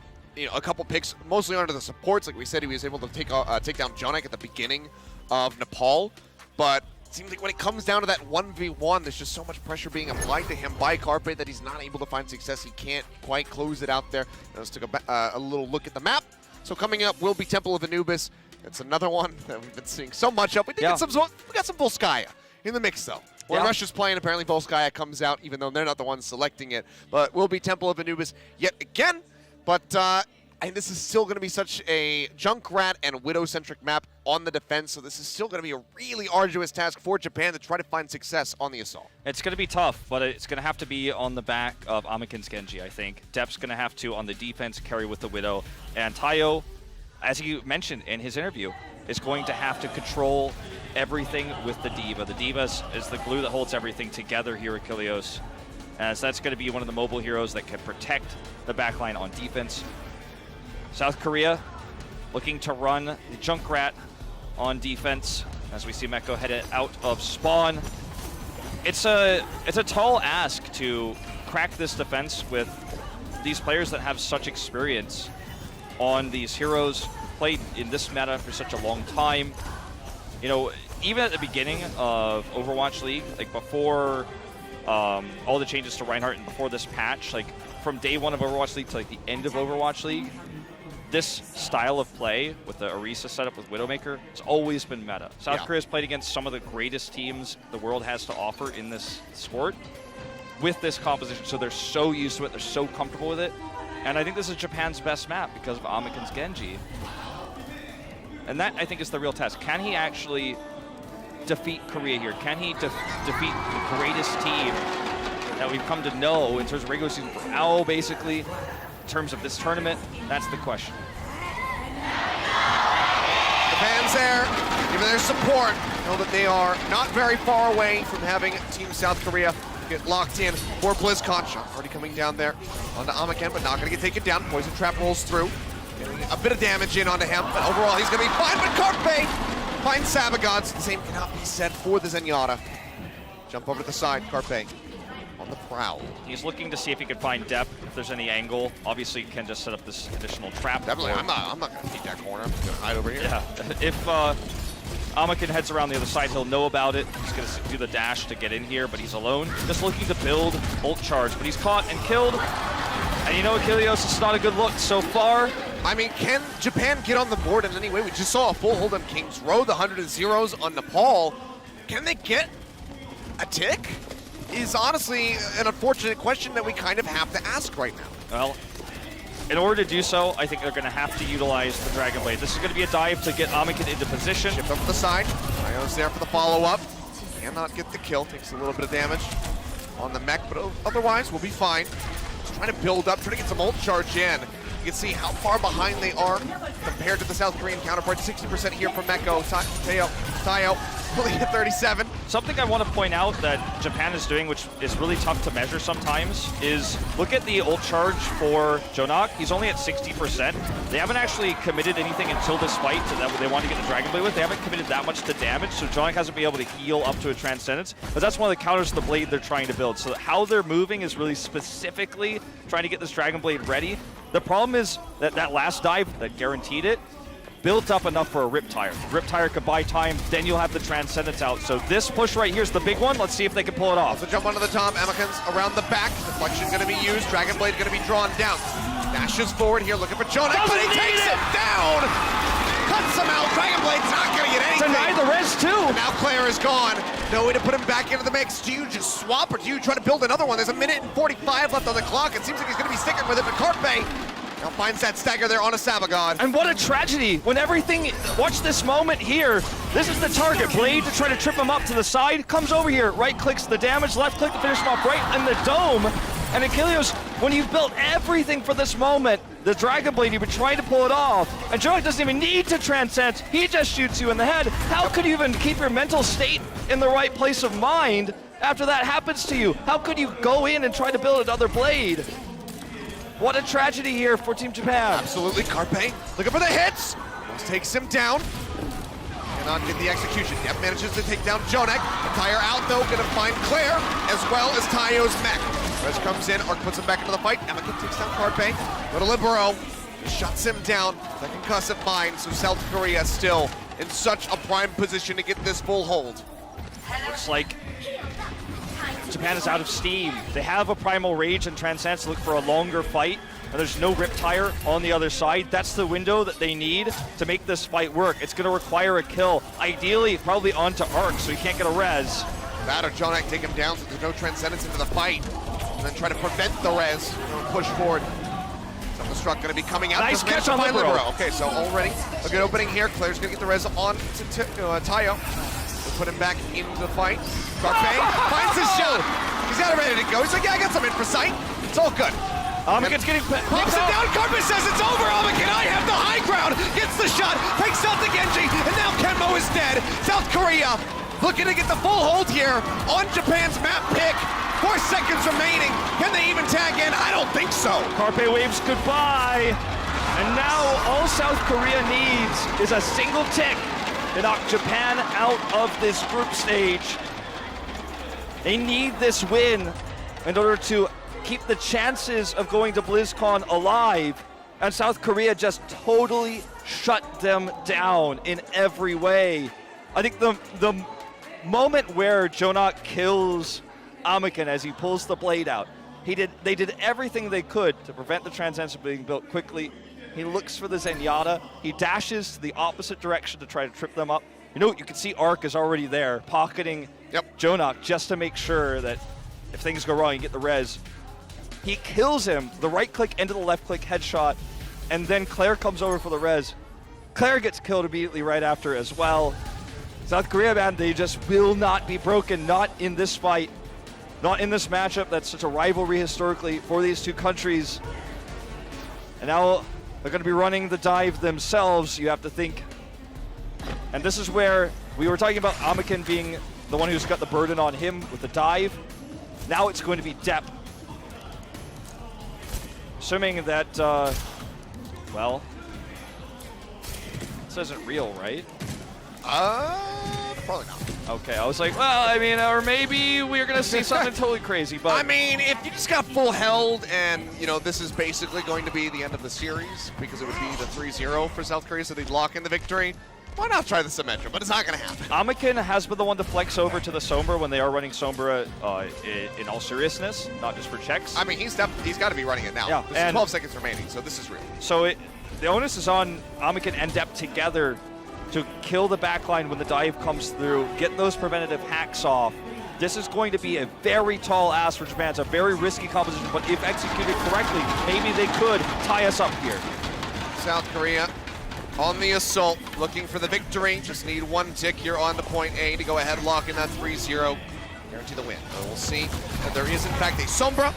a couple picks, mostly under the supports. Like we said, he was able to take down Jonak at the beginning of Nepal, but it seems like when it comes down to that 1v1, there's just so much pressure being applied to him by Carpe that he's not able to find success. He can't quite close it out there. Let's take a little look at the map. So coming up will be Temple of Anubis. It's another one that we've been seeing so much of. We got some Volskaya in the mix, though. When Russia's playing, apparently Volskaya comes out, even though they're not the ones selecting it. But will be Temple of Anubis yet again. But I think this is still going to be such a Junkrat and Widow-centric map on the defense. So this is still going to be a really arduous task for Japan to try to find success on the assault. It's going to be tough, but it's going to have to be on the back of Amiken's Genji, I think. Depp's going to have to, on the defense, carry with the Widow. And Tayo, as he mentioned in his interview, is going to have to control everything with the Diva. The Diva is the glue that holds everything together here at Kilios, as that's going to be one of the mobile heroes that can protect the backline on defense. South Korea looking to run the Junkrat on defense as we see Meko headed out of spawn. It's a tall ask to crack this defense with these players that have such experience on these heroes, played in this meta for such a long time. Even at the beginning of Overwatch League, like before all the changes to Reinhardt and before this patch, like from day one of Overwatch League to like the end of Overwatch League, this style of play with the Orisa setup with Widowmaker has always been meta. South Korea's played against some of the greatest teams the world has to offer in this sport with this composition, so they're so used to it, they're so comfortable with it. And I think this is Japan's best map because of Amiken's Genji. And that, I think, is the real test. Can he actually defeat Korea here? Can he defeat the greatest team that we've come to know in terms of regular season for now, basically, in terms of this tournament? That's the question. The fans there, giving their support, know that they are not very far away from having Team South Korea get locked in for BlizzCon. Shot already coming down there onto Amiken, but not going to get taken down. Poison Trap rolls through. Getting a bit of damage in onto him, but overall he's going to be fine. But Carpe finds Sabagods. The same cannot be said for the Zenyatta. Jump over to the side, Carpe on the prowl. He's looking to see if he can find depth, if there's any angle. Obviously, he can just set up this additional trap. Definitely, I'm not going to take that corner. I'm just going to hide over here. Yeah, if Amiken heads around the other side, he'll know about it. He's going to do the dash to get in here, but he's alone. Just looking to build ult charge, but he's caught and killed. And Kilios, it's not a good look so far. I mean, can Japan get on the board in any way? We just saw a full hold on King's Row, the 100 zeros on Nepal. Can they get a tick? Is honestly an unfortunate question that we kind of have to ask right now. Well, in order to do so, I think they're going to have to utilize the Dragon Blade. This is going to be a dive to get Amiken into position. Shift up to the side. Io's there for the follow-up. Cannot get the kill. Takes a little bit of damage on the mech, but otherwise we'll be fine. Just trying to build up, trying to get some ult charge in. You can see how far behind they are compared to the South Korean counterpart. 60% here from Meko. Tayo only hit 37. Something I want to point out that Japan is doing, which is really tough to measure sometimes, is look at the ult charge for Jonak. He's only at 60%. They haven't actually committed anything until this fight that they want to get the Dragon Blade with. They haven't committed that much to damage, so Jonak hasn't been able to heal up to a Transcendence. But that's one of the counters to the Blade they're trying to build. So how they're moving is really specifically trying to get this Dragon Blade ready. The problem is that that last dive that guaranteed it built up enough for a Riptire. Riptire could buy time, then you'll have the Transcendence out. So this push right here is the big one. Let's see if they can pull it off. So jump onto the top, Amaken's around the back. Deflection going to be used, Dragon Blade going to be drawn down. Dashes forward here, looking for Jonak, but he takes him down! Cuts him out, Dragon Blade's not going to get anything. Deny the res too! And now Claire is gone. No way to put him back into the mix. Do you just swap or do you try to build another one? There's 1:45 left on the clock. It seems like he's going to be sticking with it, but Carpe now finds that stagger there on a Sabagod. And what a tragedy when everything, watch this moment here. This is the target. Blade to try to trip him up to the side, comes over here, right clicks the damage, left click to finish him off right in the dome. And Achilles, when you've built everything for this moment, the Dragon Blade, you've been trying to pull it off, and Jonak doesn't even need to transcend, he just shoots you in the head. How could you even keep your mental state in the right place of mind after that happens to you? How could you go in and try to build another blade? What a tragedy here for Team Japan. Absolutely, Carpe looking for the hits. Almost takes him down. Cannot get the execution. Yep, manages to take down Jonak. Tire out though, gonna find Claire, as well as Tayo's mech. Rez comes in, Arc puts him back into the fight. Amaken takes down Carpe. Little Libero shuts him down. The concussive mine, so South Korea still in such a prime position to get this full hold. Looks like Japan is out of steam. They have a Primal Rage and Transcendence to look for a longer fight, and there's no Riptire on the other side. That's the window that they need to make this fight work. It's going to require a kill, ideally probably onto Arc, so he can't get a res. That or Jonak take him down so there's no Transcendence into the fight, and then try to prevent the res. Push forward. Self-destruct going to be coming out. Nice catch on Libero. Libero. Okay, so already a good opening here. Claire's going to get the res on to Tayo. We'll put him back into the fight. Carpe finds his shot. He's got it ready to go. He's like, yeah, I got some infra sight. It's all good. Amaken's getting pops it down. Carpe says it's over. Amaken, I have the high ground. Gets the shot. Takes out the Genji. And now Kenmo is dead. South Korea looking to get the full hold here on Japan's map pick. 4 seconds remaining. Can they even tag in? I don't think so. Carpe waves goodbye. And now all South Korea needs is a single tick to knock Japan out of this group stage. They need this win in order to keep the chances of going to BlizzCon alive. And South Korea just totally shut them down in every way. I think the moment where Jonak kills Amaken as he pulls the blade out, they did everything they could to prevent the Transcendence from being built quickly. He looks for the Zenyatta. He dashes to the opposite direction to try to trip them up. You know, you can see Arc is already there, pocketing Jonak just to make sure that if things go wrong, you get the res. He kills him, the right click into the left click headshot, and then Claire comes over for the res. Claire gets killed immediately right after as well. South Korea, man, they just will not be broken, not in this fight, not in this matchup that's such a rivalry historically for these two countries. And now they're going to be running the dive themselves, you have to think. And this is where we were talking about Amaken being the one who's got the burden on him with the dive. Now it's going to be Depp. Assuming that, well, this isn't real, right? Probably not. Okay, I was like, well, I mean, or maybe we're going to see something totally crazy, but... I mean, if you just got full held and, you know, this is basically going to be the end of the series because it would be the 3-0 for South Korea, so they'd lock in the victory, why not try the Symmetra? But it's not going to happen. Amaken has been the one to flex over to the Sombra when they are running Sombra in all seriousness, not just for checks. I mean, he's got to be running it now. Yeah, There's 12 seconds remaining, so this is real. So the onus is on Amaken and Depp together to kill the backline when the dive comes through, get those preventative hacks off. This is going to be a very tall ask for Japan. It's a very risky composition, but if executed correctly, maybe they could tie us up here. South Korea on the assault, looking for the victory. Just need one tick here on to point A to go ahead, lock in that 3-0. Guarantee the win. But we'll see that there is, in fact, a Sombra.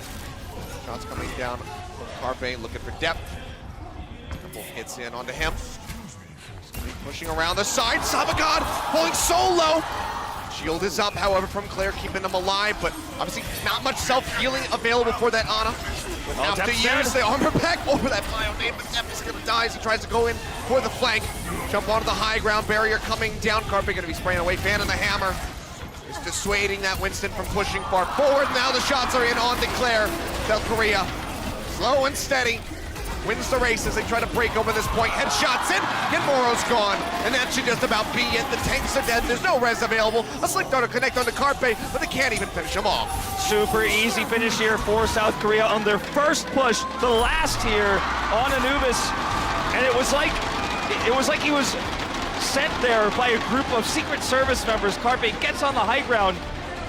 Shots coming down from Carpe, looking for Depp. Couple hits in onto him. Pushing around the side. Sabagod pulling so low. Shield is up, however, from Claire, keeping him alive, but obviously not much self-healing available for that Ana. Would have to use the armor pack over that bio name, but Depp is going to die as he tries to go in for the flank. Jump onto the high ground, barrier coming down. Carpe going to be spraying away, fan in the hammer. Is dissuading that Winston from pushing far forward. Now the shots are in on Claire. South Korea, slow and steady, wins the race as they try to break open this point. Headshots in, Genmoro's gone, and that should just about be it. The tanks are dead, there's no res available. A slick dart to connect on the Carpe, but they can't even finish him off. Super easy finish here for South Korea on their first push, the last here on Anubis, and it was like he was sent there by a group of Secret Service members. Carpe gets on the high ground.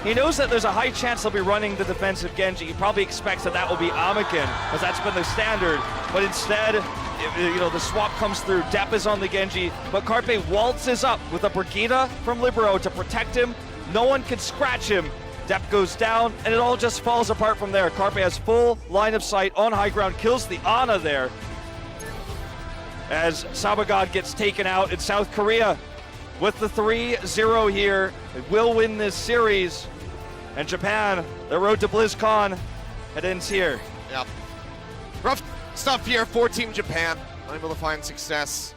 He knows that there's a high chance they'll be running the defensive Genji. He probably expects that will be Amakin, as that's been the standard. But instead, the swap comes through. Depp is on the Genji, but Carpe waltzes up with a Brigida from Libero to protect him. No one can scratch him. Depp goes down, and it all just falls apart from there. Carpe has full line of sight on high ground, kills the Ana there. As Sabagod gets taken out in South Korea with the 3-0 here. They will win this series. And Japan, their road to BlizzCon, it ends here. Yep. Rough stuff here for Team Japan. Unable to find success.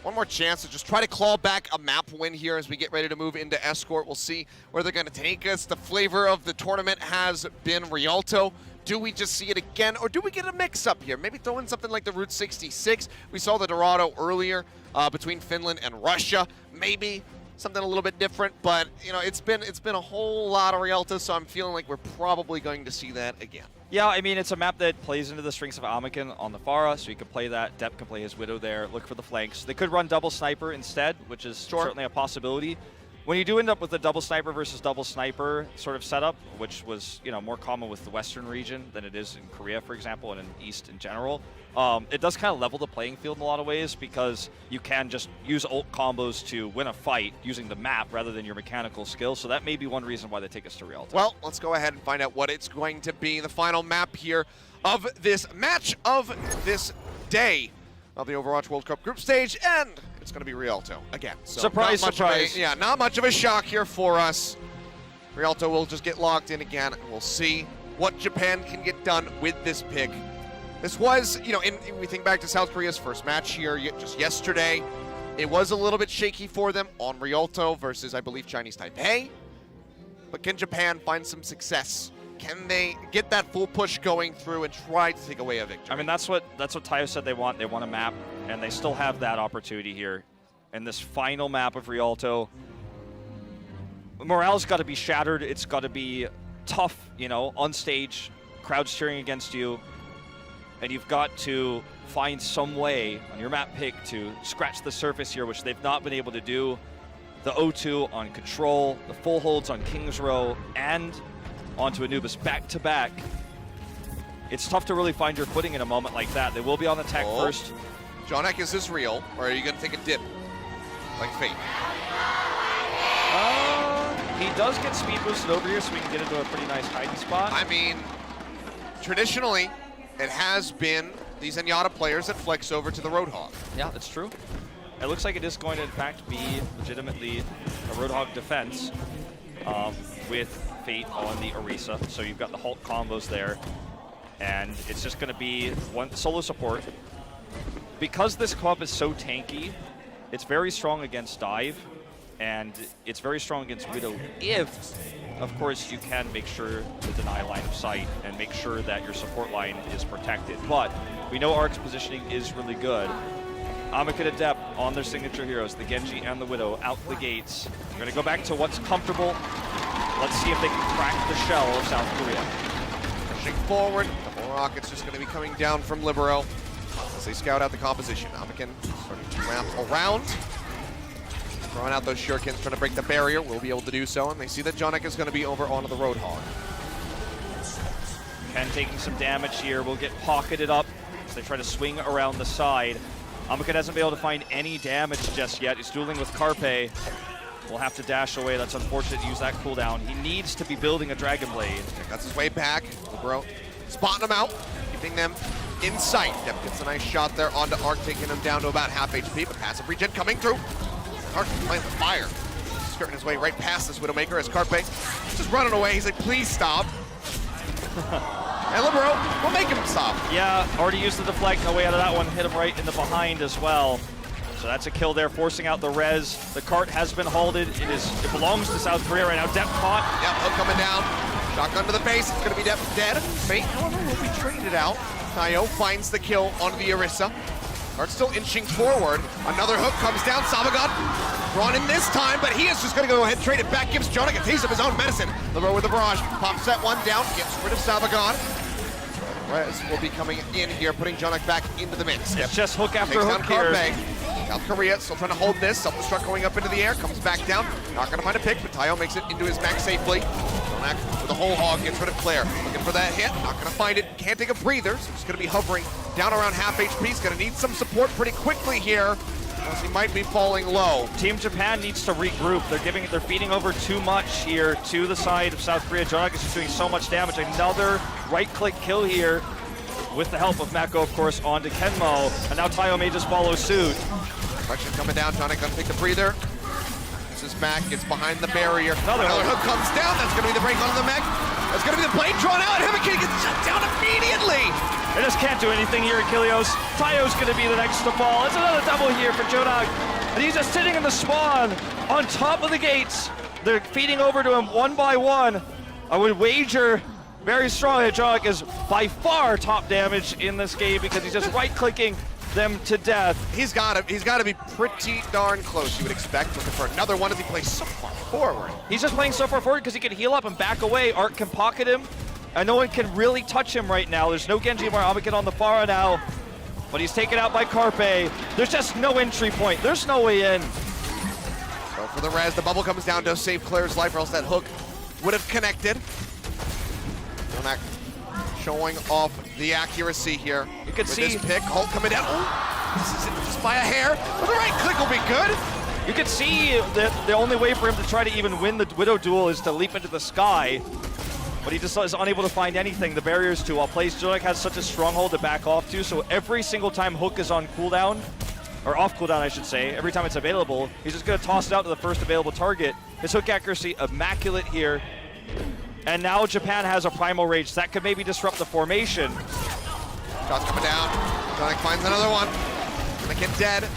One more chance to just try to claw back a map win here as we get ready to move into Escort. We'll see where they're going to take us. The flavor of the tournament has been Rialto. Do we just see it again, or do we get a mix-up here? Maybe throw in something like the Route 66. We saw the Dorado earlier between Finland and Russia. Maybe something a little bit different, but it's been a whole lot of Rialto, so I'm feeling like we're probably going to see that again. Yeah, I mean, it's a map that plays into the strengths of Amakin on the Pharah, so you can play that. Depp can play his Widow there, look for the flanks. They could run double sniper instead, which is certainly a possibility. When you do end up with a double sniper versus double sniper sort of setup, which was more common with the Western region than it is in Korea, for example, and in East in general, it does kind of level the playing field in a lot of ways because you can just use ult combos to win a fight using the map rather than your mechanical skills. So that may be one reason why they take us to Rialto. Well, let's go ahead and find out what it's going to be. The final map here of this match of this day of the Overwatch World Cup group stage, and it's going to be Rialto again. So surprise, surprise. Not much of a shock here for us. Rialto will just get locked in again, and we'll see what Japan can get done with this pick. This was, we think back to South Korea's first match here just yesterday. It was a little bit shaky for them on Rialto versus, I believe, Chinese Taipei. But can Japan find some success? Can they get that full push going through and try to take away a victory? I mean, that's what Tayo said they want. They want a map, and they still have that opportunity here. In this final map of Rialto, morale's got to be shattered. It's got to be tough, on stage, crowds cheering against you, and you've got to find some way on your map pick to scratch the surface here, which they've not been able to do. The O2 on Control, the full holds on King's Row, and onto Anubis back-to-back. It's tough to really find your footing in a moment like that. They will be on the tech first. Jonek, is this real, or are you going to take a dip like Fate? He does get speed boosted over here, so we can get into a pretty nice hiding spot. I mean, traditionally, it has been these Zenyatta players that flex over to the Roadhog. Yeah, that's true. It looks like it is going to, in fact, be legitimately a Roadhog defense with Fate on the Orisa. So you've got the Hulk combos there, and it's just going to be one solo support. Because this club is so tanky, it's very strong against dive, and it's very strong against Widow if, of course, you can make sure to deny line of sight and make sure that your support line is protected. But we know Ark's positioning is really good. Amakin and Depp on their signature heroes, the Genji and the Widow, out the gates. We're going to go back to what's comfortable. Let's see if they can crack the shell of South Korea. Pushing forward, the rockets just going to be coming down from Libero as they scout out the composition. Amakin starting to wrap around. Throwing out those shurikens, trying to break the barrier. Will be able to do so, and they see that Jonek is going to be over onto the Roadhog. Ken taking some damage here. Will get pocketed up as they try to swing around the side. Amakin hasn't been able to find any damage just yet. He's dueling with Carpe. Will have to dash away. That's unfortunate to use that cooldown. He needs to be building a Dragon Blade. That's his way back. Libero spotting them out, keeping them in sight. Depp gets a nice shot there onto Arc, taking him down to about half HP, but passive regen coming through. Arc playing with fire. Skirting his way right past this Widowmaker as Carpe just running away. He's like, please stop. And Libero will make him stop. Yeah, already used the deflect, no way out of that one. Hit him right in the behind as well. So that's a kill there, forcing out the res. The cart has been halted. It belongs to South Korea right now. Depp caught. Yep, hook coming down. Shotgun to the face. It's going to be Depp dead. Fate, however, will be traded out. Tayo finds the kill onto the Orisa. Cart still inching forward. Another hook comes down. Sabagod drawn in this time, but he is just going to go ahead and trade it back. Gives Jonak a taste of his own medicine. Libero with the barrage. Pops that one down. Gets rid of Sabagod. Rez will be coming in here, putting Jonak back into the mix. It's just hook after Takes hook down here. Carpe. South Korea still trying to hold this. Self-destruct going up into the air, comes back down. Not going to find a pick, but Tayo makes it into his max safely. Jonak with a whole hog, gets rid of Claire. Looking for that hit, not going to find it. Can't take a breather, so he's going to be hovering down around half HP. He's going to need some support pretty quickly here, as he might be falling low. Team Japan needs to regroup. They're feeding over too much here to the side of South Korea. Jonak is just doing so much damage. Another right-click kill here with the help of Mako, of course, onto Kenmo. And now Tayo may just follow suit. Pressure coming down. Jonak going to take the breather. This is back. Gets behind the barrier. Another hook comes down. That's going to be the break onto the mech. That's going to be the blade drawn out. Himikini gets shut down immediately. They just can't do anything here, Achilleos. Tayo's going to be the next to fall. It's another double here for Jonak. And he's just sitting in the spawn on top of the gates. They're feeding over to him one by one. I would wager very strongly that Jonak is by far top damage in this game because he's just right-clicking them to death. He's got to be pretty darn close, you would expect. Looking for another one as he plays so far forward. He's just playing so far forward because he can heal up and back away. Art can pocket him, and no one can really touch him right now. There's no Genji Amaken on the far now, but he's taken out by Carpe. There's just no entry point. There's no way in. Go for the res. The bubble comes down to save Claire's life, or else that hook would have connected. Jonak showing off the accuracy here. You can see this pick. Holt coming down. Ooh, this is just by a hair. But the right click will be good. You can see that the only way for him to try to even win the Widow duel is to leap into the sky. But he just is unable to find anything. The barrier's too well placed. Jonak has such a stronghold to back off to, so every single time hook is on cooldown, or off cooldown I should say, every time it's available, he's just going to toss it out to the first available target. His hook accuracy immaculate here. And now Japan has a Primal Rage. That could maybe disrupt the formation. Shots coming down. Jonak finds another one. Gonna get dead.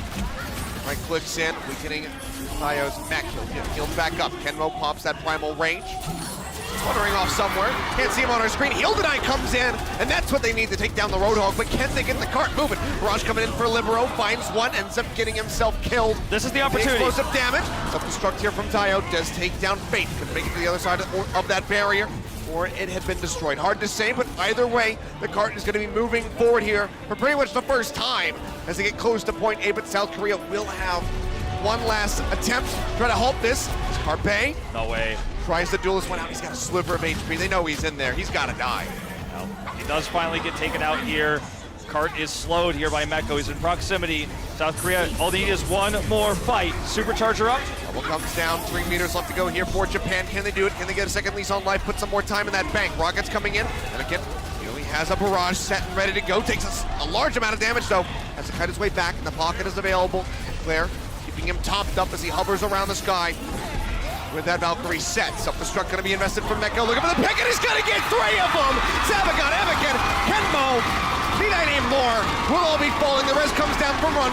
Right clicks in, weakening Tayo's mech. He'll get healed back up. Kenmo pops that Primal Range. Fluttering off somewhere. Can't see him on our screen. Heal Deny comes in, and that's what they need to take down the Roadhog. But can they get the cart moving? Barrage coming in for Libero, finds one, ends up getting himself killed. This is the opportunity. The explosive damage. Self-destruct here from Tayo. Does take down Fate. Can make it to the other side of that barrier, or it had been destroyed. Hard to say, but either way, the cart is going to be moving forward here for pretty much the first time as they get close to point A, but South Korea will have one last attempt to try to halt this. It's Carpe. No way. Tries to duel this one out. He's got a sliver of HP. They know he's in there. He's got to die. No. He does finally get taken out here. Cart is slowed here by Meko. He's in proximity. South Korea, all they need is one more fight. Supercharger up. Double comes down. 3 meters left to go here for Japan. Can they do it? Can they get a second lease on life? Put some more time in that bank. Rockets coming in. And again, he has a barrage set and ready to go. Takes a large amount of damage, though. Has to cut his way back, and the pocket is available. Claire keeping him topped up as he hovers around the sky. With that Valkyrie set, self-destruct going to be invested from Meko. Looking for the pick, and he's going to get 3 of them! Sabagod, Amaken, Kenmo, need I name more? Will all be falling. The rest comes down for one,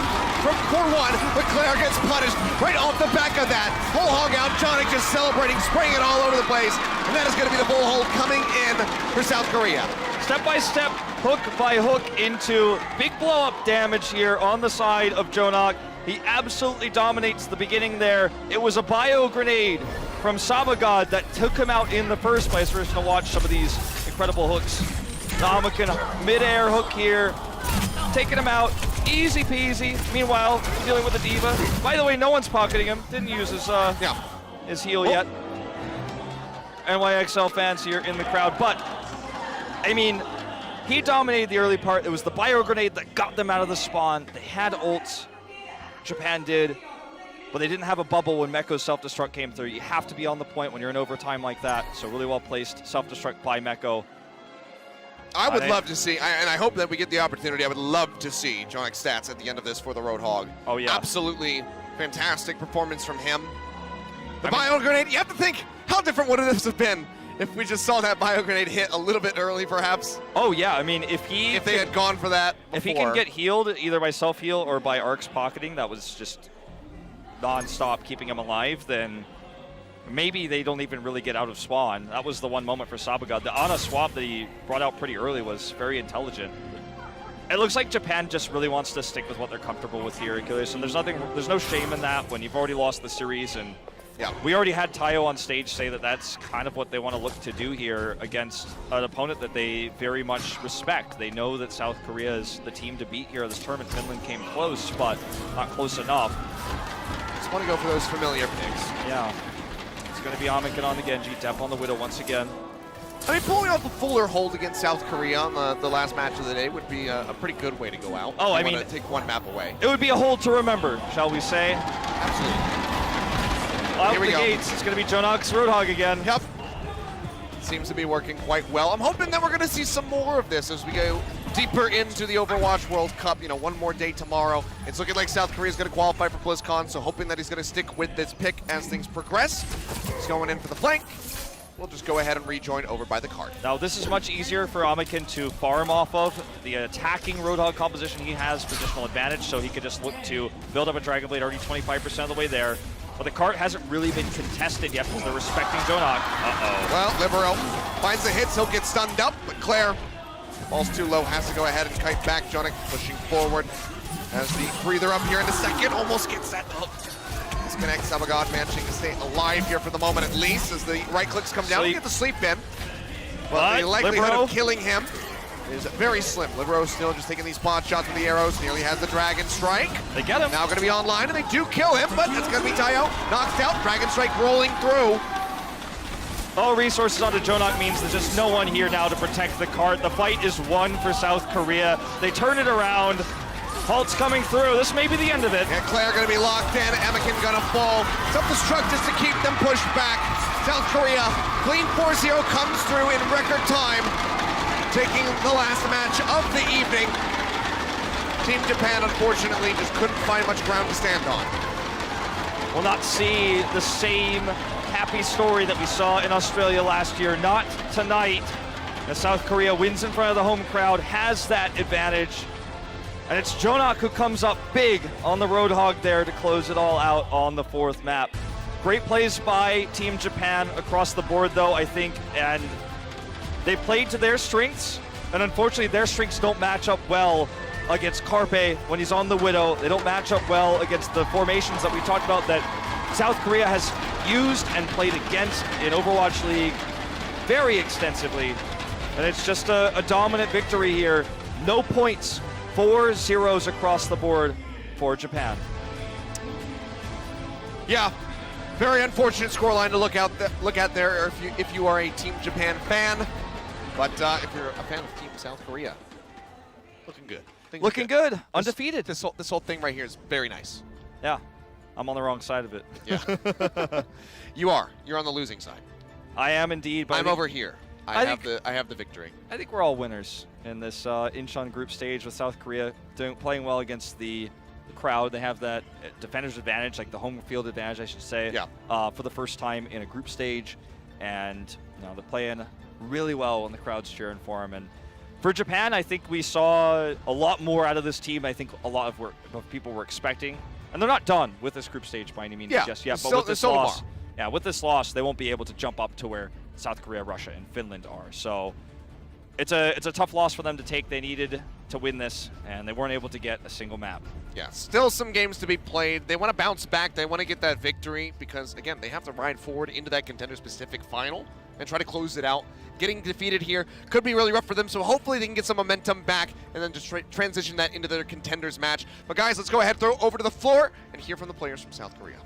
but Claire gets punished right off the back of that. Whole hog out, Jonak just celebrating, spraying it all over the place, and that is going to be the bull hold coming in for South Korea. Step by step, hook by hook into big blow-up damage here on the side of Jonak. He absolutely dominates the beginning there. It was a bio grenade from Sabagod that took him out in the first place. We're just gonna watch some of these incredible hooks. Namakan mid-air hook here, taking him out, easy peasy. Meanwhile, dealing with the Diva. By the way, no one's pocketing him. Didn't use his heal yet. NYXL fans here in the crowd, but I mean, he dominated the early part. It was the bio grenade that got them out of the spawn. They had ults. Japan did, but they didn't have a bubble when Meko's self-destruct came through. You have to be on the point when you're in overtime like that, so really well placed self-destruct by Meko. I would love to see, and I hope that we get the opportunity, I would love to see Jonik's stats at the end of this for the Roadhog. Oh, yeah. Absolutely fantastic performance from him. The bio grenade, you have to think, how different would this have been if we just saw that bio grenade hit a little bit early, perhaps? Oh, yeah. I mean, if they had gone for that before. If he can get healed either by self-heal or by Ark's pocketing, that was just non-stop keeping him alive, then maybe they don't even really get out of spawn. That was the one moment for Sabaga. The Ana swap that he brought out pretty early was very intelligent. It looks like Japan just really wants to stick with what they're comfortable with here, Achilles, and there's no shame in that when you've already lost the series, and yeah, we already had Tayo on stage say that that's kind of what they want to look to do here against an opponent that they very much respect. They know that South Korea is the team to beat here in this tournament. Finland came close, but not close enough. Just want to go for those familiar picks. Yeah. It's going to be Amikin on the Genji, Depp on the Widow once again. I mean, pulling off a fuller hold against South Korea on the last match of the day would be a pretty good way to go out. Oh, I mean, take one map away. It would be a hold to remember, shall we say? Absolutely. Out Here we the go. gates, it's going to be Jonok's Roadhog again. Yep. Seems to be working quite well. I'm hoping that we're going to see some more of this as we go deeper into the Overwatch World Cup. You know, one more day tomorrow. It's looking like South Korea is going to qualify for BlizzCon, so hoping that he's going to stick with this pick as things progress. He's going in for the flank. We'll just go ahead and rejoin over by the card. Now, this is much easier for Amikin to farm off of. The attacking Roadhog composition he has positional advantage, so he could just look to build up a Dragon Blade already 25% of the way there. But the cart hasn't really been contested yet because they're respecting Jonok. Uh-oh. Well, Libero finds the hits. He'll get stunned up, but Claire, ball's too low, has to go ahead and kite back. Jonik pushing forward. Has the breather up here in a second. Almost gets that hook. Disconnect. Sabagat managing to stay alive here for the moment at least as the right clicks come down. Get the sleep in. But the likelihood of killing him is very slim. Libero still just taking these pot shots with the arrows. Nearly has the Dragon Strike. They get him. Now going to be online, and they do kill him, but that's going to be Tayo. Knocked out. Dragon Strike rolling through. All resources onto Jonok means there's just no one here now to protect the cart. The fight is won for South Korea. They turn it around. Halt's coming through. This may be the end of it. And Claire going to be locked in. Amikin going to fall. Self-destruct just to keep them pushed back. South Korea, clean 4-0 comes through in record time, taking the last match of the evening. Team Japan, unfortunately, just couldn't find much ground to stand on. We'll not see the same happy story that we saw in Australia last year. Not tonight. As South Korea wins in front of the home crowd, has that advantage. And it's Jonok who comes up big on the Roadhog there to close it all out on the fourth map. Great plays by Team Japan across the board, though, I think, and they played to their strengths, and unfortunately their strengths don't match up well against Carpe when he's on the Widow. They don't match up well against the formations that we talked about that South Korea has used and played against in Overwatch League very extensively. And it's just a dominant victory here. No points. 4 zeros across the board for Japan. Yeah, very unfortunate scoreline to look at there if you are a Team Japan fan. But if you're a fan of Team South Korea, looking good. Looking good. Undefeated. This whole thing right here is very nice. Yeah, I'm on the wrong side of it. Yeah, you are. You're on the losing side. I am indeed. But I'm over here. I have the victory. I think we're all winners in this Incheon group stage with South Korea playing well against the crowd. They have that defender's advantage, like the home field advantage, I should say, for the first time in a group stage. And they're playing really well when the crowd's cheering for them. And for Japan, I think we saw a lot more out of this team. I think a lot of people were expecting. And they're not done with this group stage by any means just yet. But with this loss, with this loss, they won't be able to jump up to where South Korea, Russia, and Finland are. So it's a tough loss for them to take. They needed to win this, and they weren't able to get a single map. Yeah, still some games to be played. They want to bounce back. They want to get that victory because, again, they have to ride forward into that contender-specific final and try to close it out. Getting defeated here could be really rough for them, so hopefully they can get some momentum back and then just transition that into their contenders match. But guys, let's go ahead, throw over to the floor and hear from the players from South Korea.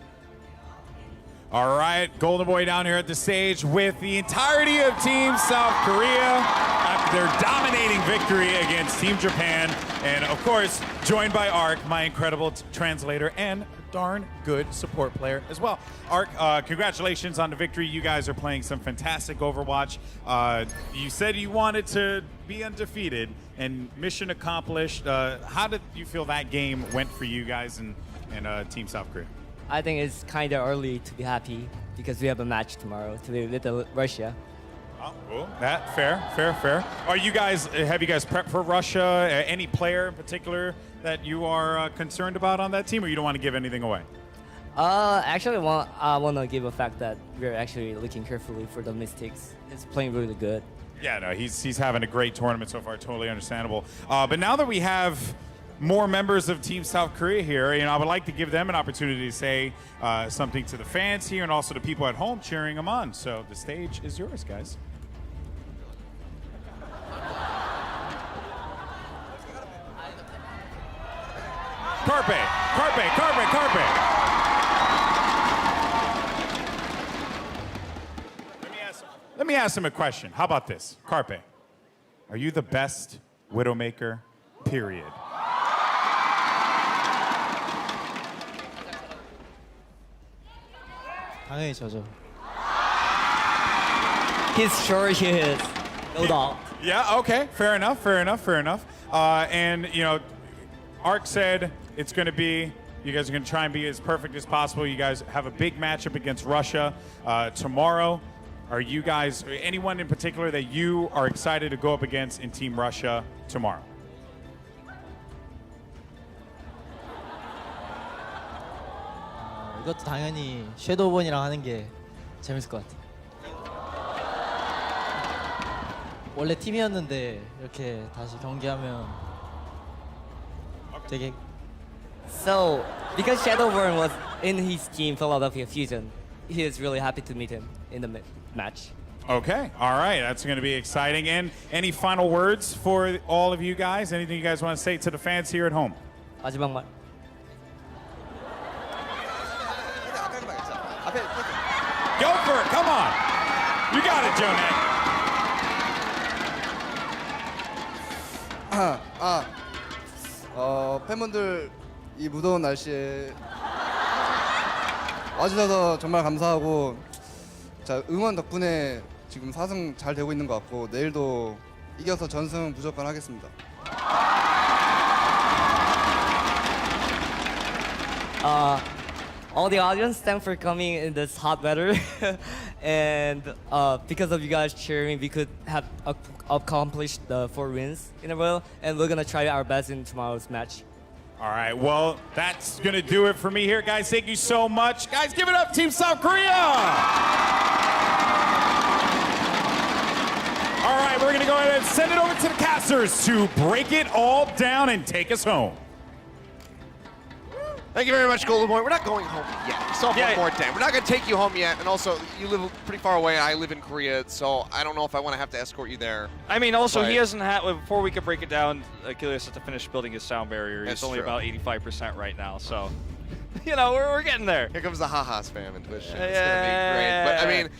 All right, Golden Boy down here at the stage with the entirety of Team South Korea after their dominating victory against Team Japan. And of course, joined by Ark, my incredible translator and darn good support player as well. Ark, congratulations on the victory. You guys are playing some fantastic Overwatch. You said you wanted to be undefeated, and mission accomplished. How did you feel that game went for you guys and Team South Korea? I think it's kind of early to be happy because we have a match tomorrow to be with Russia. Oh, well, that fair. Are you guys? Have you guys prepped for Russia? Any player in particular that you are concerned about on that team, or you don't want to give anything away? Actually, I want to give a fact that we're actually looking carefully for the mistakes. It's playing really good. Yeah, no, he's having a great tournament so far. Totally understandable. But now that we have more members of Team South Korea here, I would like to give them an opportunity to say something to the fans here and also to people at home cheering them on. So the stage is yours, guys. Carpe. Let me ask him a question. How about this? Carpe, are you the best Widowmaker, period? 당연히 저죠. He's sure he is, no doubt. Yeah, okay, fair enough. And, Ark said it's going to be, you guys are going to try and be as perfect as possible. You guys have a big matchup against Russia tomorrow. Are you guys, anyone in particular that you are excited to go up against in Team Russia tomorrow? 이것도 당연히 섀도우본이랑 하는 게 재밌을 것 같아요. 원래 팀이었는데 이렇게 다시 경기하면 되게 So, because Shadowburn was in his team, Philadelphia Fusion, he is really happy to meet him in the match. Okay, all right, that's going to be exciting. And any final words for all of you guys? Anything you guys want to say to the fans here at home? 마지막 말. Go for it, come on. You got it, Jonak. 팬분들 이 무더운 날씨에 와주셔서 정말 감사하고 자 응원 덕분에 지금 4승 잘 되고 있는 것 같고 내일도 이겨서 전승 무조건 하겠습니다. All the audience, thanks for coming in this hot weather. And because of you guys cheering, we could have accomplished the 4 wins in a row. And we're going to try our best in tomorrow's match. All right, well, that's going to do it for me here, guys. Thank you so much. Guys, give it up, Team South Korea! All right, we're going to go ahead and send it over to the casters to break it all down and take us home. Thank you very much, Golden Boy. We're not going home yet. We still have one more day. We're not going to take you home yet. And also, you live pretty far away. I live in Korea, so I don't know if I want to have to escort you there. I mean, also, But- he hasn't had, before we could break it down, Achilles has to finish building his sound barrier. That's He's only true. about 85% right now, so, we're getting there. Here comes the ha-ha spam in Twitch. It's going to be great. But, I mean,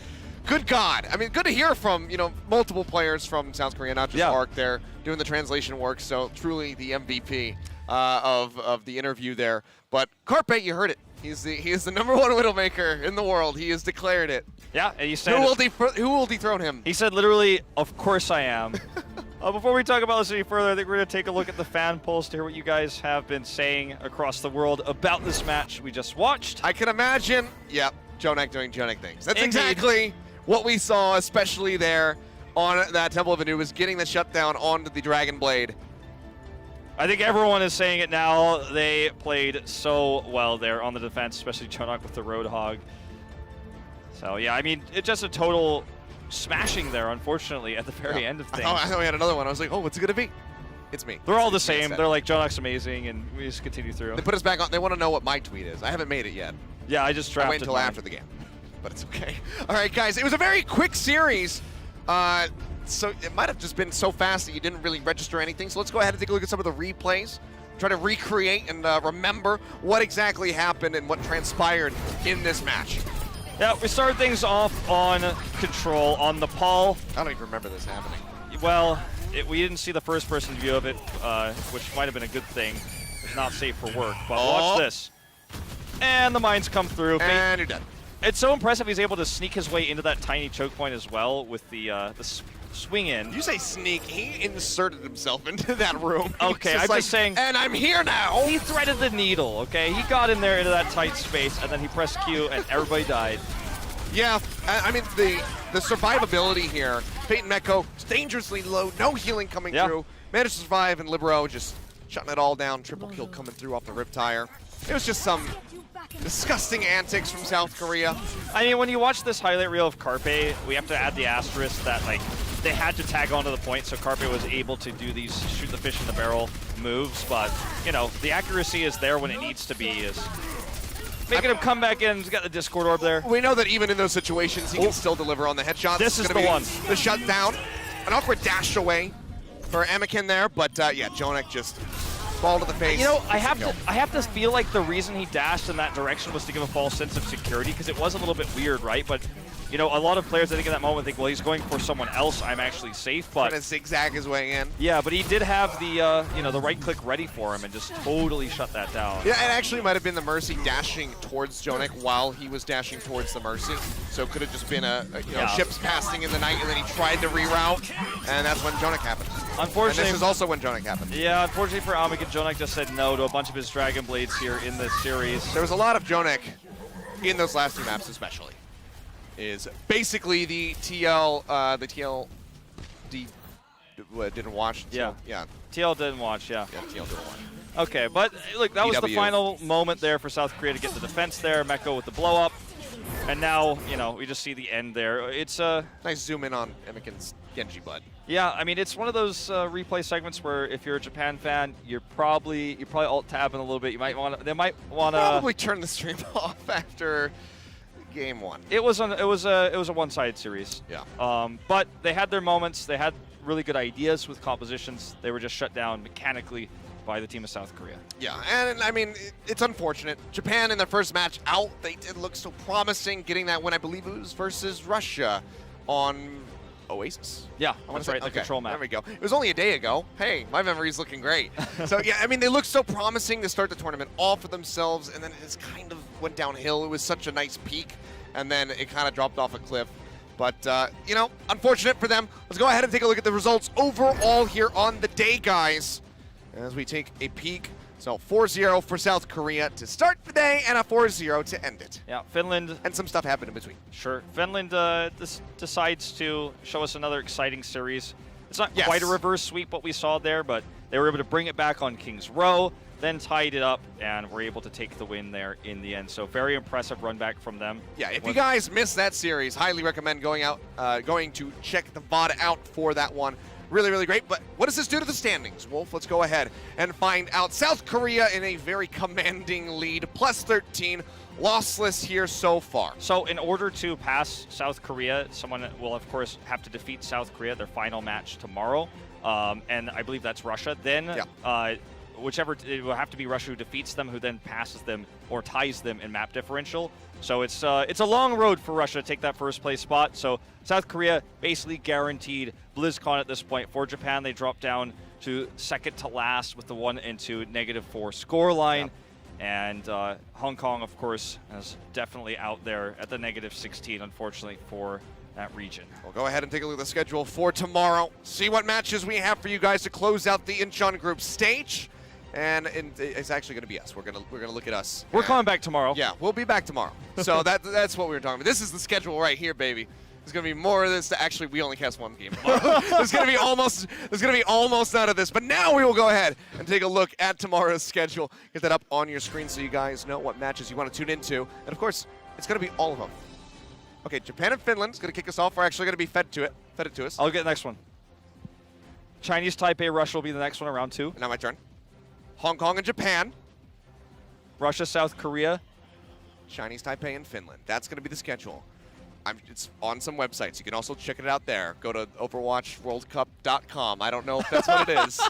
good God. I mean, good to hear from, multiple players from South Korea, not just Ark there, doing the translation work. So, truly the MVP of the interview there. But Carpe, you heard it. He is the #1 Widowmaker in the world. He has declared it. Yeah, and he said, Who will dethrone him? he said literally, of course I am. Before we talk about this any further, I think we're going to take a look at the fan polls to hear what you guys have been saying across the world about this match we just watched. I can imagine, Jonak doing Jonak things. That's Indeed. exactly what we saw, especially there on that Temple of Anubis, getting the shutdown onto the Dragon Blade. I think everyone is saying it now. They played so well there on the defense, especially Chonak with the Roadhog. So, yeah, I mean, it's just a total smashing there, unfortunately, at the very end of things. I thought we had another one. I was like, oh, what's it going to be? It's me. They're all the It's me same. instead. They're like, Jonak's amazing, and we just continue through. They put us back on. They want to know what my tweet is. I haven't made it yet. Yeah, I just I drafted wait until mine. after the game, but it's okay. All right, guys, it was a very quick series. So it might have just been so fast that you didn't really register anything. So let's go ahead and take a look at some of the replays. Try to recreate and remember what exactly happened and what transpired in this match. Yeah, we started things off on control on the Paul. I don't even remember this happening. Well, we didn't see the first-person view of it, which might have been a good thing. It's not safe for work, but watch this. And the mines come through. And you're done. It's so impressive he's able to sneak his way into that tiny choke point as well with the swing in. You say sneak, he inserted himself into that room. Okay, I'm just saying. And I'm here now. He threaded the needle, okay? He got in there into that tight space, and then he pressed Q, and everybody died. Yeah, I mean, the survivability here. Peyton Mecco, dangerously low, no healing coming through. Managed to survive, and Libero just shutting it all down. Triple kill coming through off the Riptire. It was just some disgusting antics from South Korea. I mean, when you watch this highlight reel of Carpe, we have to add the asterisk that, like, they had to tag onto the point, so Carpe was able to do these shoot the fish in the barrel moves, but, you know, the accuracy is there when it needs to be. Is making him come back in. He's got the Discord orb there. We know that even in those situations, he can still deliver on the headshots. This is gonna the one. The shutdown. An awkward dash away for Anakin there, but yeah, Jonik just ball to the face. You know, I have to feel like the reason he dashed in that direction was to give a false sense of security, because it was a little bit weird, right? But you know, a lot of players I think in that moment think, well, he's going for someone else. I'm actually safe, but trying to zigzag his way in. Yeah, but he did have the you know, the right click ready for him and just totally shut that down. Yeah, it actually might have been the Mercy dashing towards Jonik while he was dashing towards the Mercy. So it could have just been a you know, ships passing in the night, and then he tried to reroute, and that's when Jonik happened. Unfortunately, and this is also when Jonik happened. Yeah, unfortunately for Amik, Jonik just said no to a bunch of his Dragon Blades here in this series. There was a lot of Jonik in those last two maps, especially. Is basically the TL didn't watch. Yeah. Yeah. TL didn't watch. Yeah. Yeah. TL didn't watch. Okay, but look, that was the EW. final moment there for South Korea to get the defense there. Mecco with the blow up, and now you know we just see the end there. It's a nice zoom in on Emikin's Genji bud. Yeah, I mean it's one of those replay segments where if you're a Japan fan, you're probably alt tabbing a little bit. You might want to. They might want to probably turn the stream off after game one. It was a one-sided series. Yeah. But they had their moments. They had really good ideas with compositions. They were just shut down mechanically by the team of South Korea. Yeah, and I mean, it's unfortunate. Japan in their first match out, they did look so promising, getting that win. I believe it was versus Russia on Oasis. Yeah, that's right, the control map. There we go. It was only a day ago. Hey, my memory's looking great. So yeah, I mean, they looked so promising to start the tournament all for themselves, and then it just kind of went downhill. It was such a nice peak, and then it kind of dropped off a cliff. But, you know, unfortunate for them. Let's go ahead and take a look at the results overall here on the day, guys, as we take a peek. So 4-0 for South Korea to start the day, and a 4-0 to end it. Yeah, Finland. And some stuff happened in between. Sure. Finland decides to show us another exciting series. It's not quite a reverse sweep what we saw there, but they were able to bring it back on King's Row, then tied it up, and were able to take the win there in the end. So very impressive run back from them. Yeah, if you guys missed that series, highly recommend going to check the VOD out for that one. Really, really great. But what does this do to the standings, Wolf? Let's go ahead and find out. South Korea in a very commanding lead, plus 13, lossless here so far. So in order to pass South Korea, someone will, of course, have to defeat South Korea, their final match tomorrow. And I believe that's Russia. Then whichever, it will have to be Russia who defeats them, who then passes them or ties them in map differential. So it's a long road for Russia to take that first place spot. So South Korea basically guaranteed BlizzCon at this point. For Japan, they dropped down to second to last with the 1-2 -4 scoreline. Yep. And Hong Kong, of course, is definitely out there at the -16, unfortunately, for that region. We'll go ahead and take a look at the schedule for tomorrow. See what matches we have for you guys to close out the Incheon group stage. And it's actually going to be us. We're gonna look at us. We're coming back tomorrow. Yeah, we'll be back tomorrow. So that's what we were talking about. This is the schedule right here, baby. There's going to be more of this. Actually, we only cast one game tomorrow. There's going to be almost none of this. But now we will go ahead and take a look at tomorrow's schedule. Get that up on your screen so you guys know what matches you want to tune into. And of course, it's going to be all of them. Okay, Japan and Finland is going to kick us off. We're actually going to be fed it to us. I'll get the next one. Chinese Taipei, Russia will be the next one, around 2. Now my turn. Hong Kong and Japan. Russia, South Korea. Chinese Taipei and Finland. That's going to be the schedule. It's on some websites. You can also check it out there. Go to overwatchworldcup.com. I don't know if that's what it is.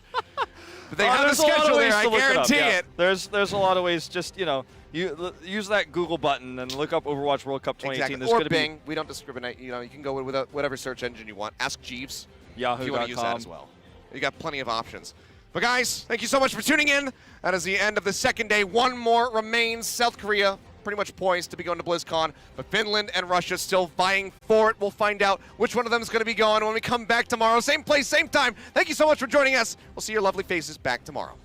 But they have the there's a lot of schedule ways there, I to look it up, guarantee yeah. it. There's a lot of ways. Just you use that Google button and look up Overwatch World Cup 2018. Exactly. There's Or gonna Bing. We don't discriminate. You know, you can go with whatever search engine you want. Ask Jeeves be if you want to use that Yahoo.com. as well. You got plenty of options. But guys, thank you so much for tuning in. That is the end of the second day. One more remains. South Korea pretty much poised to be going to BlizzCon, but Finland and Russia still vying for it. We'll find out which one of them is going to be going when we come back tomorrow. Same place, same time. Thank you so much for joining us. We'll see your lovely faces back tomorrow.